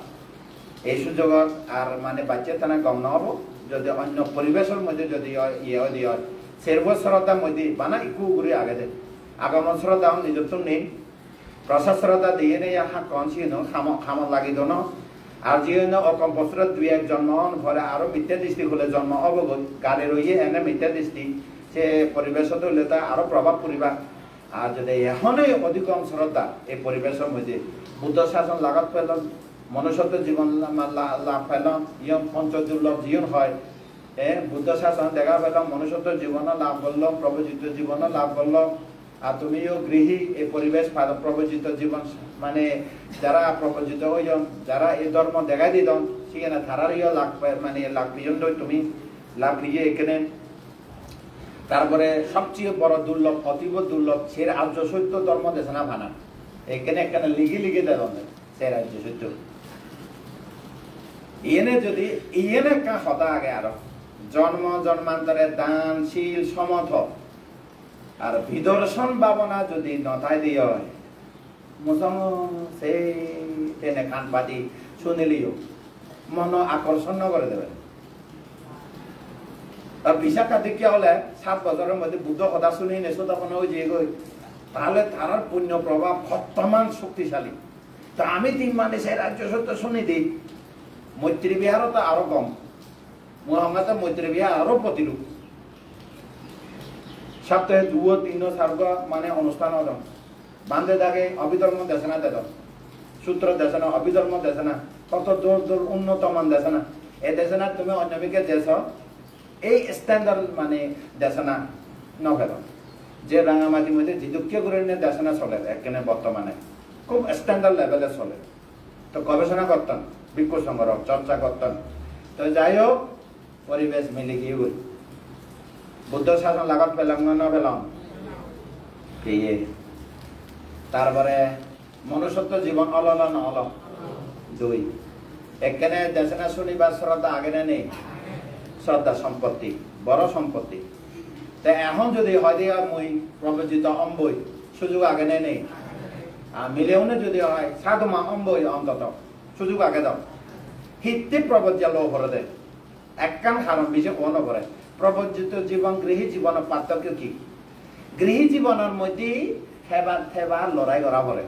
এই সুযোগ আর মানে বাচ্চা থানা কম নহব যদি অন্য পরিবেশের মধ্যে যদি ইয়ে দিয়ে হয় সের্ব শ্রদ্ধার মধ্যে বানা ইকু ঘুরে আগে দেয় আগমন শ্রদ্ধা নিজস্ব নেই প্রশাসরতা দিয়ে নেই হাত কনসিনো খামত লাগি দন আর যিনি অকম বছর 2-1 জন্ম ভরে আরো মিথ্যা দৃষ্টি হলে জন্ম অবগত গাড়ি রইয়ে এনে মিথ্যা দৃষ্টি সে পরিবেশত হলে তা আরো প্রভাব পড়িবা আর যদি এখনই অধিকম শ্রদ্ধা এই পরিবেশের মধ্যে বুদ্ধ শাসন লাগাত পেল মনুষ্যত্ব জীবন লাভ পেল ইয়ম পঞ্চ দুর্লভ জীবন হয় বুদ্ধ শাসন দেখা পেল মনুষ্যত্ব জীবন লাভ করল প্রবচিত জীবন লাভ করল আর তুমিও গৃহী এই পরিবেশ প্রবচিত জীবন মানে যারা প্রবচিত হইজন যারা এই ধর্ম দেখাই দিত সেখানে তারারইও লাভ মানে লাভ পর্যন্ত তুমি লাভ নিয়ে এখানে তারপরে সবচেয়ে বড় দুর্লভ অতীব দুর্লভ সে রাজ্য সত্য ধর্ম দেশে না ভানা এখানে এখানে লিগে দেয় সে রাজ্য সত্য ইয়েনে যদি ইয়েনে কা কথা আগে আরো জন্ম জন্মান্তরে দানশীল সমর্থ আর বিদর্শন ভাবনা যদি নথায় দিয়ে হয় মুসলমান সেই তেনে কান পাতি শুনিলিও মন আকর্ষণ করে দেবে আর বিশাখা দেখিয়া হলে 7 বছরের মধ্যে বুদ্ধ কথা শুনি নেছো তখন ওই যে গই তাহলে তার পুণ্য প্রভাব বর্তমান শক্তিশালী তা আমি 3 মানে সেই রাজ্য সত্য শুনি দিই মৈত্রী বিহারও তো আরো কম মুহাম্মদ মৈত্রী বিহার আরো প্রতিরূপ সপ্তাহে 2-3 সার্গ মানে অনুষ্ঠান হল বান্ধে থাকে অভিধর্ম দেশনা দেদ সূত্র দেশনা অভিধর্ম দেশনা কত দূর দূর উন্নত মান দেশনা এই দেশনা তুমি অন্যমিকে দেশ এই স্ট্যান্ডার্ড মানে দেশনা নভেল যে রাঙামাটির মধ্যে জিদুক্য করে নিয়ে দেশনা চলে এখানে বর্তমানে খুব স্ট্যান্ডার্ড লেভেলে চলে তো গবেষণা করতেন ভিক্ষু সংগ্রহ চর্চা করতেন তো যাই হোক পরিবেশ মিলে গিয়ে গই বুদ্ধ শাসন লাগাত পেলাম না পেলাম তারপরে মনুষ্যত্ব জীবন অলল না অল 2 এখানে দেশনা শুনিবার শ্রদ্ধা আগে নেই শ্রদ্ধা সম্পত্তি বড় সম্পত্তি তাই এখন যদি হয় দিয়া মই প্রবচিত অম্বই সুযোগ আগে নেই আর মিলেও যদি হয় সাধুমা অম্বই অন্তত সুযোগ আগে দাও হিতে প্রবজ্জা লো ভরে দেয় একখান কারণ বেশি অন করে প্রবজ্জিত জীবন গৃহী জীবনের পার্থক্য কি গৃহী জীবনের মধ্যে থেবা লড়াই করা পড়ে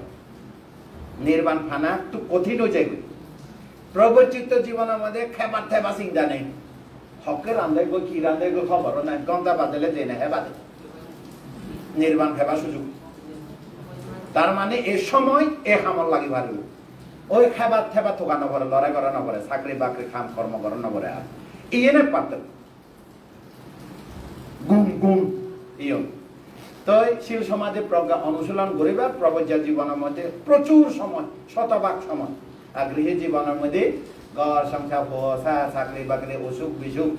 নির্বাণ ফানা তো কঠিন হয়ে যায় প্রবজ্জিত জীবনের মধ্যে থেবা চিন্তা নেই হকে রান্ধে গো কি রান্ধে গো খবর নাই গন্তা বাদলে যে না বাদে নির্বাণ খেবা সুযোগ তার মানে এই সময় এ হামল লাগি পারব ওই খেবার থেবা থোকা নপরে লড়াই করা নপরে চাকরি বাকরি খাম কর্ম করা নপরে আর ইয়ে পার্থক্য গুণ গুণ ইয় তো শিল সমাজে প্রজ্ঞা অনুশীলন করিবা প্রবজ্জা জীবনের মধ্যে প্রচুর সময় শতভাগ সময় আর গৃহী জীবনের মধ্যে ঘর সংসার পোষা চাকরি বাকরি অসুখ বিসুখ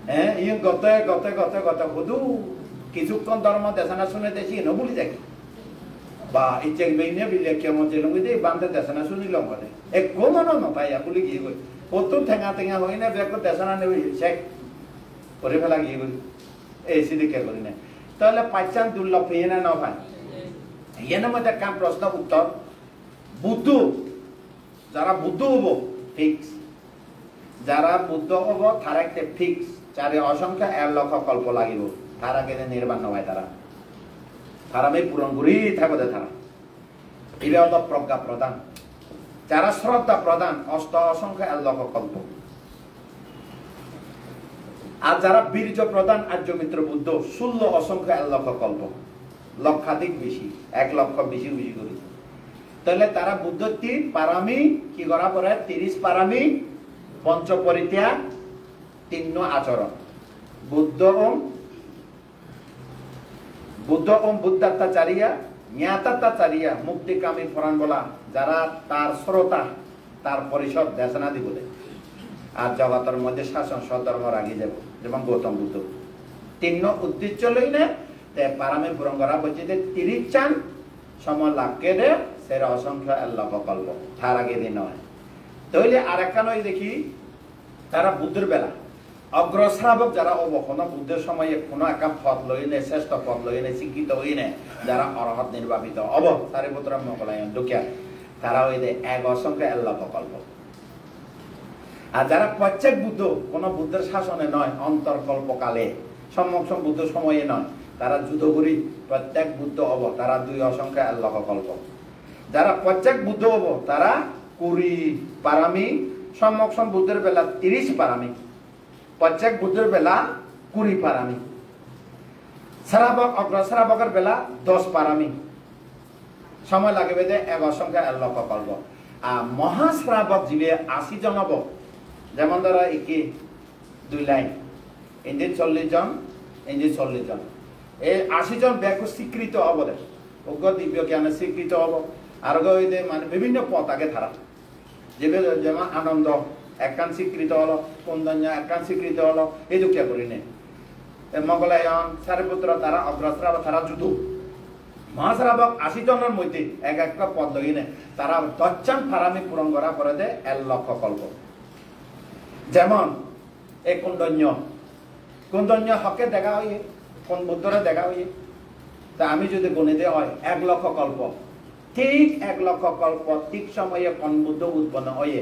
হ্যাঁ ইয়ে গতে গতে গতে গতে শুধু কিছুক্ষণ ধর্ম দেশনা শুনে দেখি নবুলি দেখি বা ইচ্ছেক বেইনে বিলে কেমন যে লঙ্গি দিয়ে বান্ধে দেশনা শুনি লঙ্গনে এক কোনো নপাই বলি গিয়ে গই কত ঠেঙা ঠেঙা হই না বেক দেশনা নেবি শেখ করে ফেলা গিয়ে গই এই সিদিকে করি না তাহলে পাইচান দুর্লভ হয়ে না ভাই এর মধ্যে কাম প্রশ্ন উত্তর বুদ্ধ যারা বুদ্ধ হব ফিক্স যারা বুদ্ধ হব তারা একটা ফিক্স চারে অসংখ্য 1 লক্ষ কল্প লাগিব তার আগে নির্বাণ নয় তারা আমি পূরণ করি থাকতে তারা এটা হল প্রজ্ঞা প্রদান যারা শ্রদ্ধা প্রদান অসংখ্য 1 লক্ষ কল্প আর যারা বীর্য প্রদান আর্য মিত্র বুদ্ধ 16 অসংখ্য 1 লক্ষ কল্প লক্ষাধিক বেশি 1 লক্ষ বেশি বেশি করি তাহলে তারা বুদ্ধটি পারামি কি করা পরে 30 পারামি পঞ্চ পরিত্যাগ 3 আচরণ বুদ্ধ বুদ্ধাত্মাচারিয়া জ্ঞাতাত্মাচারিয়া মুক্তিকামী ফরান বলা যারা তার শ্রোতা তার পরিষদ দেশনা দিব আর জগতের মধ্যে শাসন সধর্ম রাগি যাব যেমন গৌতম বুদ্ধ 3 উদ্দেশ্য লই না পারামে পূরণ করা বলছে যে 30 চান সময় লাগকে দে সেরা অসংখ্য 1 লক্ষ কল্প তার আগে দিন নয় তাহলে আর একটা নয় দেখি তারা বুদ্ধের বেলা অগ্রশ্রাবক যারা অবক্ষণ বুদ্ধের সময়ে কোনো একা পথ লই নে শ্রেষ্ঠ পথ লই নে শিক্ষিত হই নে যারা অরহত নির্বাপিত অব সারিপুত্র মকলায়ন দুঃখিয়া তারা ওই দে 1 অসংখ্য 1 লক্ষ কল্প আর যারা প্রত্যেক বুদ্ধ কোনো বুদ্ধের শাসনে নয় অন্তর্কল্পকালে সম্যক বুদ্ধ সময়ে নয় তারা যুদ্ধ করি প্রত্যেক বুদ্ধ হব তারা 2 অসংখ্য 1 লক্ষ কল্প যারা প্রত্যেক বুদ্ধ হব তারা 20 পারামি সম্যক বুদ্ধের বেলা 30 পারামি প্রত্যেক বুদ্ধের বেলা 20 পারামি শ্রাবক অগ্রশ্রাবকের বেলা 10 পারামি সময় লাগবে যে 1 অসংখ্য 1 লক্ষ কল্প আর মহাশ্রাবক জীবে 80 জন হব যেমন ধরো একে 2 লাইন ইন্দি 40 জন ইন্দি 40 জন এই 80 জন ব্যাখ্য স্বীকৃত হব অজ্ঞ দিব্য জ্ঞানে স্বীকৃত হব আর মানে বিভিন্ন পথ আগে ধারা যেমন আনন্দ একান স্বীকৃত হলো কুন্দন্য একান স্বীকৃত হলো এই দুঃখিয়া করি নে মঙ্গলায়ন সারিপুত্র তারা অগ্রশ্রাবক তারা যুদ্ধ মহাশ্রাবক 80 জনের মধ্যে একটা পদ লই নে তারা 10 চান ফারামি পূরণ করা পরে দে 1 লক্ষ কল্প যেমন এই কুন্দন্য হকে দেখা হইয়ে কোন বুদ্ধরে দেখা হইয়ে তা আমি যদি গণিতে হয় 1 লক্ষ কল্প ঠিক 1 লক্ষ কল্প ঠিক সময়ে কোন বুদ্ধ উৎপন্ন হয়ে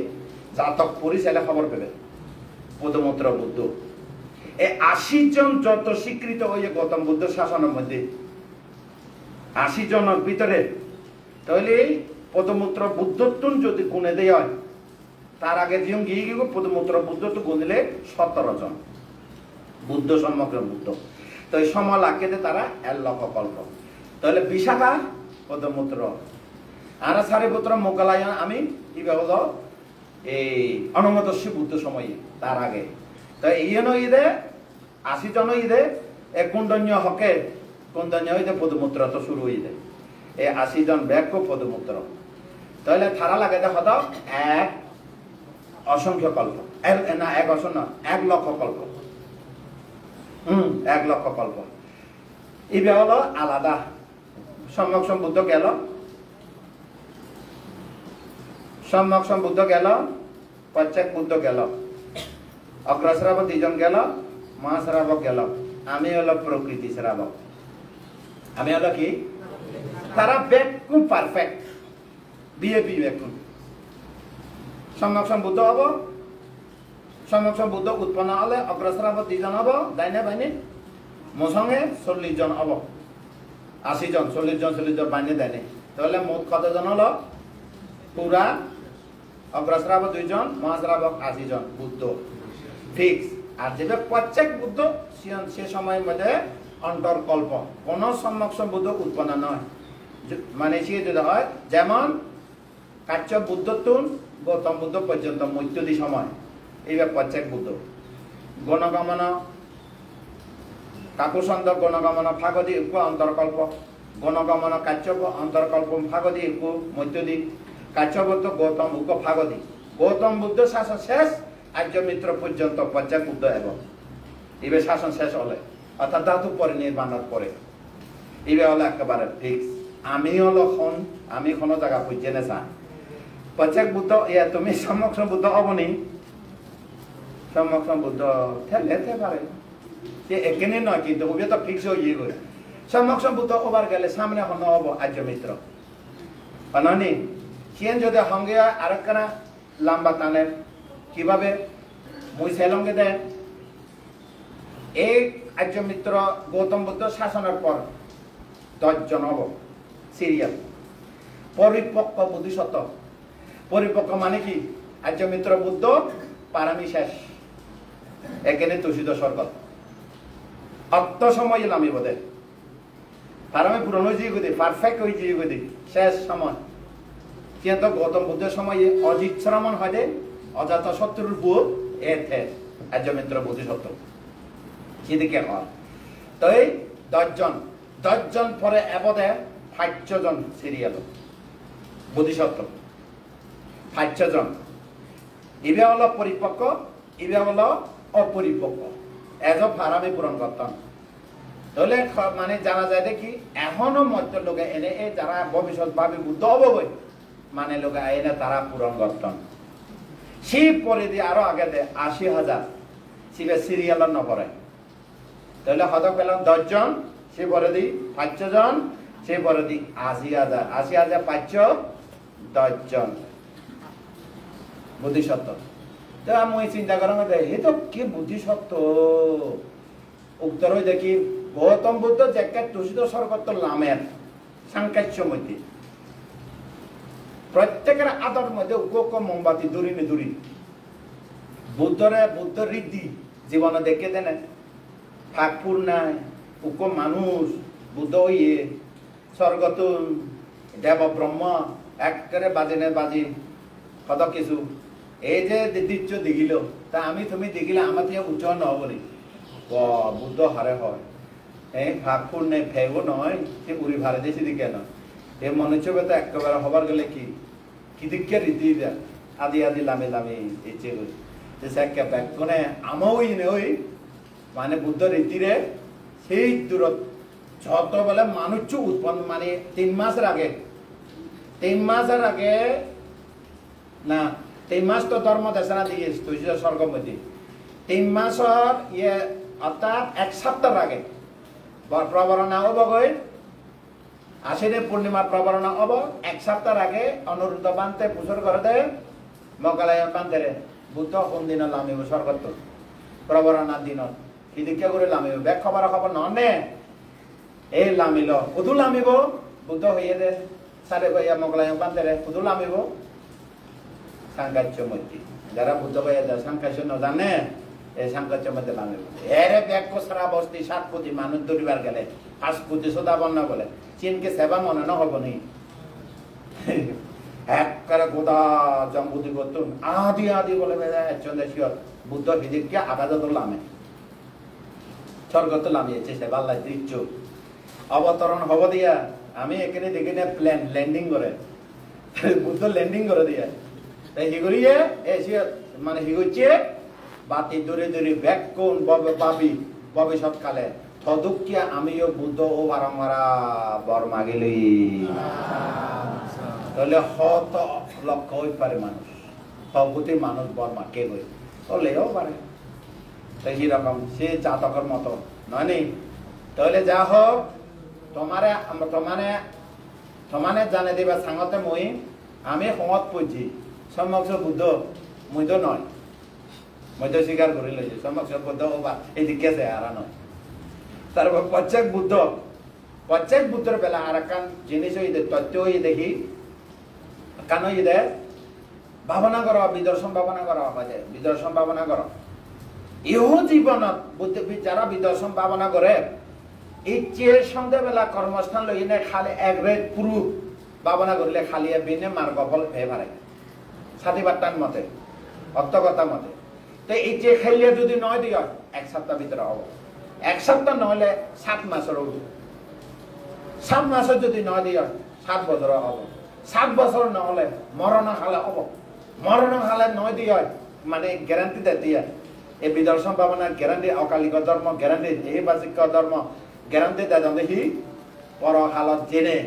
জাতক পরিচালে খবর পেবে পদমন্ত্র বুদ্ধ এই 80 জন যত স্বীকৃত হয়ে গৌতম বুদ্ধ শাসনের মধ্যে 80 জনের ভিতরে তাহলে পদমন্ত্র বুদ্ধত্ব যদি গুণে দেয় হয় তার আগে যেমন গিয়ে গিয়ে পদমন্ত্র বুদ্ধত্ব গুণিলে 17 জন বুদ্ধ সমগ্র বুদ্ধ তো এই সময় লাগে তারা 1 লক্ষ কল্প তাহলে বিশাখা পদমন্ত্র আর সারিপুত্র মোগলায়ন আমি কি হলো এই অনমদস্য বুদ্ধ সময়ে তার আগে তো ইয়েনো ঈদে 80 জন ঈদে এক কুণ্ডন্য হকে কুণ্ডন্য ঈদে পদমূত্র তো শুরু হয়ে যায় এই 80 জন ব্যাখ্য পদমূত্র তাহলে থারা লাগে দেখো তো 1 অসংখ্য কল্প না 1 অসংখ্য 1 লক্ষ কল্প 1 লক্ষ কল্প এইটা হলো আলাদা সম্যক বুদ্ধ গেল সম্যক বুদ্ধ গেল প্রত্যেক বুদ্ধ গেল অগ্রশ্রাবক 2 জন গেল মহাশ্রাবক গেল আমি হলো প্রকৃতি শ্রাবক আমি হলো কি তারা বেকু পারফেক্ট বিএপি বেকু সম্যক বুদ্ধ হব সম্যক বুদ্ধ উৎপন্ন হলে অগ্রশ্রাবক 2 জন হব দাইনে বাইনে মোসঙ্গে 40 জন হব 80 জন 40 জন বাইনে দাইনে তাহলে মোট কতজন হলো পুরা অগ্রশ্রাবক 2 জন মহাশ্রাবক 80 জন বুদ্ধ ফিক্স আর যেটা প্রত্যেক বুদ্ধ সে সময়ের মধ্যে অন্তর্কল্প কোন সম্যক বুদ্ধ উৎপন্ন নয় মানে সে যদি হয় যেমন কাশ্যপ বুদ্ধত্ব গৌতম বুদ্ধ পর্যন্ত মৈত্রী সময় এইবার প্রত্যেক বুদ্ধ গণগমন কাকুসন্দ গণগমন ফাগদি উপ অন্তর্কল্প গণগমন কাশ্যপ অন্তর্কল্প ফাগদি উপ মৈত্রী কাশ্যপত্র গৌতম উক ফাগদি গৌতম বুদ্ধ শাসন শেষ আর্য মিত্র পর্যন্ত পঞ্চাক বুদ্ধ এবং ইবে শাসন শেষ হলে অর্থাৎ ধাতু পরিনির্বাণের পরে ইবে হলো একেবারে ফিক্স আমি হলো আমি কোনো জায়গা খুঁজছে না চা পঞ্চাক বুদ্ধ তুমি সম্যক বুদ্ধ অবনি সম্যক বুদ্ধ ঠেলে পারে সে এখানে নয় কিন্তু ওবে তো ফিক্স হয়ে গিয়ে করে সম্যক বুদ্ধ ওবার গেলে সামনে হন হব আর্য মিত্র অননি সিয়েন যদি সঙ্গে আরেকখানা লম্বা টানেন কিভাবে মুই সেলঙ্গে দেন এই আর্য মিত্র গৌতম বুদ্ধ শাসনের পর 10 জন হব সিরিয়াল পরিপক্ক বুদ্ধিসত্ত্ব পরিপক্ক মানে কি আর্য মিত্র বুদ্ধ পারামি শেষ এখানে তুষিত স্বর্গত অত সময় এলাম বোধে পারামি পূরণ হয়ে যাই গদি পারফেক্ট হয়ে যাই গদি শেষ সময় কিন্তু গৌতম বুদ্ধের সময় অজিত শ্রমণ হয় যে অজাত শত্রুর বুধ এতে আর্য মিত্র বুদ্ধিসত্ত্ব সেদিকে হয় তো এই 10 জন পরে এপদে 5 জন সিরিয়াল বুদ্ধিসত্ত্ব 5 জন ইবে হলো পরিপক্ক ইবে হলো অপরিপক্ক এজ ফারামি পূরণ করতাম তাহলে মানে জানা যায় দেখি এখনো মধ্য লোকে এনে যারা ভবিষ্যৎ ভাবে বুদ্ধ অবগত মানে লোকে এনে তারা পূরণ করতাম সেই পরে দিয়ে আরো আগে দেয় 80,000 শিবে সিরিয়াল নপরে তাহলে হয়তো পেলাম 10 জন সে পরে দিই 5 জন সে পরে দিই 80,000 5 10 জন বুদ্ধিসত্ত্ব তো আমি চিন্তা করার মধ্যে এ তো কি বুদ্ধিসত্ত্ব উত্তর হয়ে দেখি গৌতম বুদ্ধ জ্যাকেট তুষিত স্বর্গত লামের সাংকাচ্য মধ্যে প্রত্যেকের আদর মধ্যে উক মোমবাতি দূরি বুদ্ধ ঋদ্ধি জীবনে দেখে দেন ফাঁকপুর নাই উক মানুষ বুদ্ধ ইয়ে স্বর্গতুন দেব ব্রহ্ম একেবারে বাজি কত কিছু এই যে দিচ্ছ দেখিল তা আমি তুমি দেখিলে আমার থেকে উচ্চ নহবনি বুদ্ধ হারে হয় এই ফাঁকপুর নেই ফেগো নয় সে উড়ি ভারে দিয়েছি দিকে না এ মনুষ্য তো একেবারে হবার গেলে কি দিকে রীতি দেয় আদি লামে ইচ্ছে করি সে ব্যাকনে আমাও ওই মানে বুদ্ধ রীতিরে সেই দূরত যত বলে মানুষ উৎপন্ন মানে 3 মাসের আগে না 3 মাস তো ধর্ম দেশনা দিয়ে তুই স্বর্গ মধ্যে 3 মাসের ইয়ে অর্থাৎ 1 সপ্তাহ আগে প্রবরণা হব গই আশ্বিনে পূর্ণিমা প্রবরণা হব 1 সপ্তাহ আগে অনুরুদ্ধ বানতে পুজোর করে দে মকালয় বানতে রে বুদ্ধ কোন দিন লামিব স্বর্গত প্রবরণা দিনত কিদিকে করে লামিব ব্যাক খবর ননে এই লামিল কুদু লামিব বুদ্ধ হইয়ে দে সারে ভাইয়া মকালয় বানতে রে কুদু লামিব সাংকাচ্য মধ্যে যারা বুদ্ধ ভাইয়া যায় সাংকাচ্য ন জানে এই সাংকাচ্য মধ্যে লামিব এরে ব্যাক সারা বস্তি 7 কোটি মানুষ দরিবার গেলে 5 কোটি সদা বন্যা বলে চীনকে সেবা মনে না হব নি একবারে গোদা জম্বুদি করতুন আদি বলে চন্দ্রেশ্বর বুদ্ধ বিদিককে আকাশত লামে স্বর্গত লামিয়েছে সে বাল্লা দিচ্ছ অবতরণ হব দিয়া আমি এখানে দেখি না প্লেন ল্যান্ডিং করে বুদ্ধ ল্যান্ডিং করে দিয়া তাই হিগড়িয়ে এসে মানে হিগড়ছে বাতি দূরে ব্যাক কোন ভাবি ভবিষ্যৎ কালে থদুকিয়া আমিও বুদ্ধ ও বারমারা বর মাগিলি তাহলে হত লক্ষ হই পারে মানুষ সবুতি মানুষ বর মাকে গই হলেও পারে তাই সেরকম সে জাতকের মতো নয় নি তাহলে যা হোক তোমারে জানে দিবা সাংতে মই আমি সমত পড়ছি সম্যক বুদ্ধ মই তো নয় মই তো স্বীকার করে লইছি সম্যক বুদ্ধ বা এইদিকে আছে আর নয় তারপর প্রত্যেক বুদ্ধের বেলা আর কান জিনিস তথ্য দেখি কান ভাবনা কর বিদর্শন ভাবনা করা বিদর্শন ভাবনা কর ইহ জীবনত যারা বিদর্শন ভাবনা করে ইচ্ছে সন্ধ্যাবেলা কর্মস্থান লই না খালি একরেট পুরু ভাবনা করলে খালি বিনে মার্গ ফল ভে ভারে সাথী বার্তার মতে অর্থকতা মতে তো ইচ্ছে খাইলে যদি নয় দিও 1 সপ্তাহ ভিতরে হব 1 সপ্তাহ নহলে 7 মাসের 7 মাসের যদি নয় দিও 7 বছর হব 7 বছর নহলে মরণ হালে হব মরণ হালে নয় দিয়ে মানে গ্যারান্টি দিয়ে এই বিদর্শন ভাবনার গ্যারান্টি অকালিক ধর্ম গ্যারান্টি এই বাচিক ধর্ম গ্যারান্টি দেয় হি পর হালত জেনে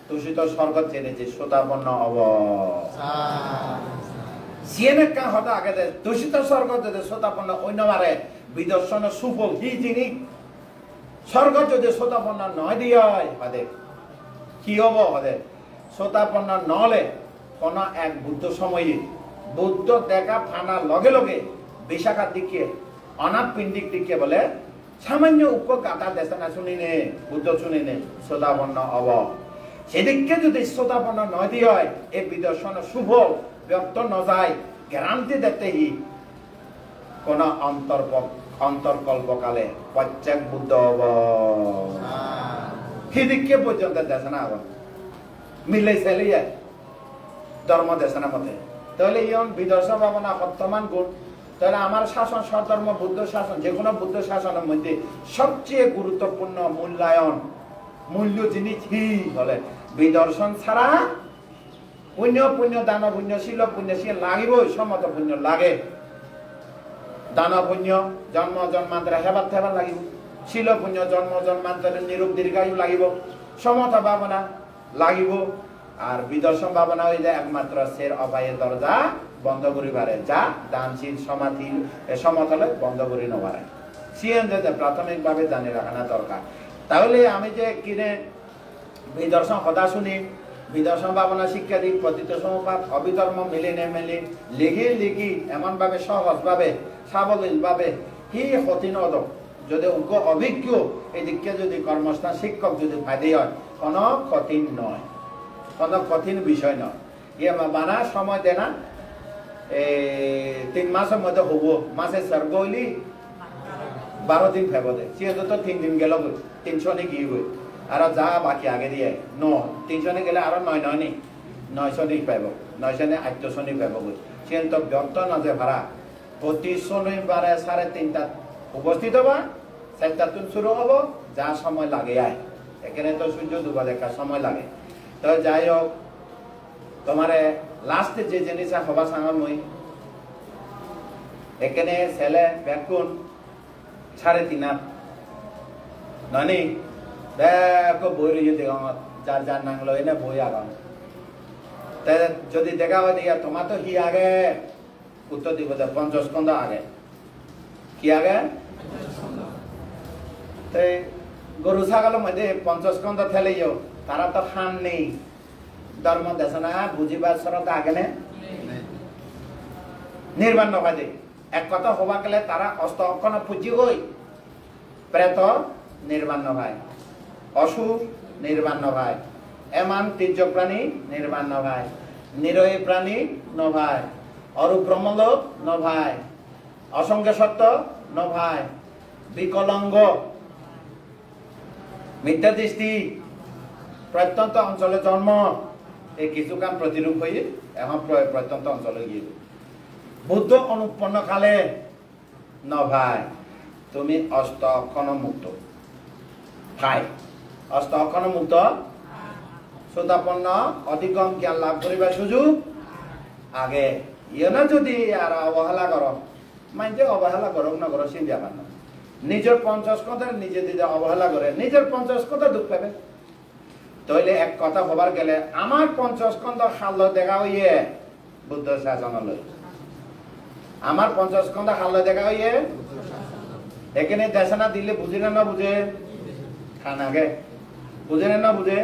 দূষিত স্বর্গ জেনে যে শ্রোতাপন্ন হব সিএনএ কা হতে আগে দে দূষিত স্বর্গ যদি শ্রোতাপন্ন অন্য মারে বিদর্শন সুফল হি যিনি স্বর্গ যদি শ্রোতাপন্ন নয় দিয়ে হদে কি হব হদে শ্রোতাপন্ন নহলে কোন এক বুদ্ধ সময়ে বুদ্ধ দেখা ফানা লগে লগে বিশাখার দিকে অনাথ পিণ্ডিক দিকে বলে সামান্য উপ গাথা দেশনা শুনিনে বুদ্ধ শুনিনে শ্রোতাপন্ন হব সেদিকে যদি শ্রোতাপন্ন নয় দিয়ে হয় এই বিদর্শন সুফল ব্যক্ত ন যায় গ্যারান্টি দেখতে হি কোন অন্তর্কল্পকালে প্রত্যেক বুদ্ধ হব সেদিকে পর্যন্ত দেশনা হব মিলে চালিয়ে ধর্ম দেশনা মতে তাহলে ইয়ন বিদর্শন ভাবনা বর্তমান গুণ তাহলে আমার শাসন স্বধর্ম বুদ্ধ শাসন যে কোনো বুদ্ধ শাসনের মধ্যে সবচেয়ে গুরুত্বপূর্ণ মূল্যায়ন মূল্য জিনিস কি হলে বিদর্শন ছাড়া পুণ্য পুণ্য দান পুণ্য শীল লাগিব সমত পুণ্য লাগে দান পুণ্য জন্ম জন্মান্তরে হেবার থেবার লাগিব শীল পুণ্য জন্ম জন্মান্তরে নিরূপ দীর্ঘায়ু লাগিব সমতা ভাবনা লাগিব আর বিদর্শন ভাবনা হয়ে যায় একমাত্র সের অপায়ের দরজা বন্ধ করিবারে যা দানশীল সমাধি সমতলে বন্ধ করি নেবারে সিএন যে প্রাথমিকভাবে জানি রাখানা দরকার তাহলে আমি যে কিনে বিদর্শন কথা শুনি বিদর্শন ভাবনা শিক্ষা দিই পতিত সমপাত অবিধর্ম মিলিনে মেলি লিখি এমন ভাবে সহজ ভাবে সাবলীল ভাবে হি কঠিন অদক যদি অঙ্ক অভিজ্ঞ এদিকে যদি কর্মস্থান শিক্ষক যদি ফায়দে হয় কোনো কঠিন নয় কোনো কঠিন বিষয় নয় ইয়ে মানা সময় দেয় না 3 মাসের মধ্যে হবো মাসে স্বর্গ হইলি 12 দিন ফেব দে সে তো 3 দিন গেল 300 নে গিয়ে গই আর যা বাকি আগে দিয়ে 300 নে গেলে আরো 9 নি 900 নি পাইব 900 নে 800 নি পাইব গই সে তো ব্যক্ত না যে ভাড়া প্রতি শনিবারে 3:30 উপস্থিত হবা 4টা শুরু হবো যা সময় লাগে আয় এখানে তো সূর্য ডুবা দেখা সময় লাগে তো যাই হোক তোমারে লাস্টে যে জিনিসটা হবা সাঙ্গা মই এখানে ছেলে বেকুন 3.5 নানি দেখো বই রয়ে দেখা যার যার নাংলো এনে বই আগাম তাই যদি দেখা হয় দিয়া তোমার তো হি আগে উত্তর দিব যে 50 স্কন্ধ আগে কি আগে তাই গরু ছাগলের মধ্যে 50 স্কন্ধ ঠেলেও তারা তো খান নেই ধর্ম দেশনা বুঝিবার সরত আগে নে নির্বাণ নভাদে এক কথা হবা গেলে তারা অস্ত অক্ষণ পুজি হই প্রেত নির্বাণ নভাই অসুর নির্বাণ নভাই এমান তীর্য প্রাণী নির্বাণ নভাই নিরয়ী প্রাণী নভাই অরূপ ব্রহ্মলোক নভাই অসংখ্য সত্য নভাই বিকলঙ্গ মিথ্যা দৃষ্টি প্রত্যন্ত অঞ্চলে জন্ম এই কিছু কাম প্রতিরূপ হয়ে এখন প্রত্যন্ত অঞ্চলে গিয়ে বুদ্ধ অনুপন্ন কালে নভাই তুমি অষ্ট অক্ষণ মুক্ত ভাই অষ্ট অক্ষণ মুক্ত শ্রোতাপন্ন অধিকম জ্ঞান লাভ করিবার সুযোগ আগে ইয়ে না যদি আর অবহেলা কর মাইনতে অবহেলা করক না করো সেই ব্যাপার না নিজের 50 কথা নিজে দিদি অবহেলা করে নিজের 50 কথা দুঃখ পাবে তাহলে এক কথা হবার গেলে আমার 50 স্কন্ধ খাল দেখা হইয়ে বুদ্ধ শাসন আমার 50 স্কন্ধ খাল দেখা হইয়ে এখানে দেশনা দিলে বুঝে না বুঝে খান আগে বুঝে না বুঝে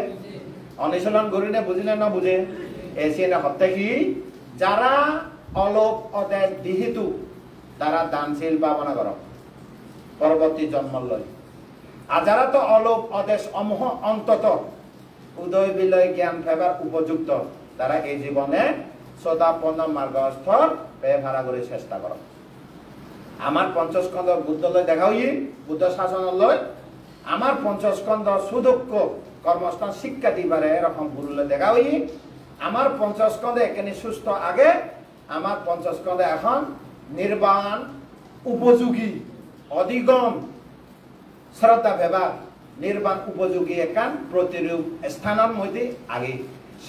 অনুশীলন করি না বুঝিলে না বুঝে এসে না হত্যা কি যারা অলোক অদেশ দিহিতু তারা দানশীল ভাবনা কর পরবর্তী জন্ম লয় আর যারা তো অলোক অদেশ অমোহ অন্তত উদয় বিলয় জ্ঞান ফেবার উপযুক্ত তারা এই জীবনে শ্রোতাপন্ন মার্গস্থ ব্যবহার করে চেষ্টা কর আমার 50 স্কন্ধ বুদ্ধলয় দেখা হই বুদ্ধ শাসনলয় আমার 50 স্কন্ধ সুদক্ষ কর্মস্থান শিক্ষা দিবারে এরকম গুরুলে দেখা হই আমার 50 স্কন্ধে এখানে সুস্থ আগে আমার 50 স্কন্ধে এখন নির্বাণ উপযোগী অধিগম শ্রদ্ধা ব্যবহার নির্বাণ উপযোগী একান প্রতিরূপ স্থানের মধ্যে আগে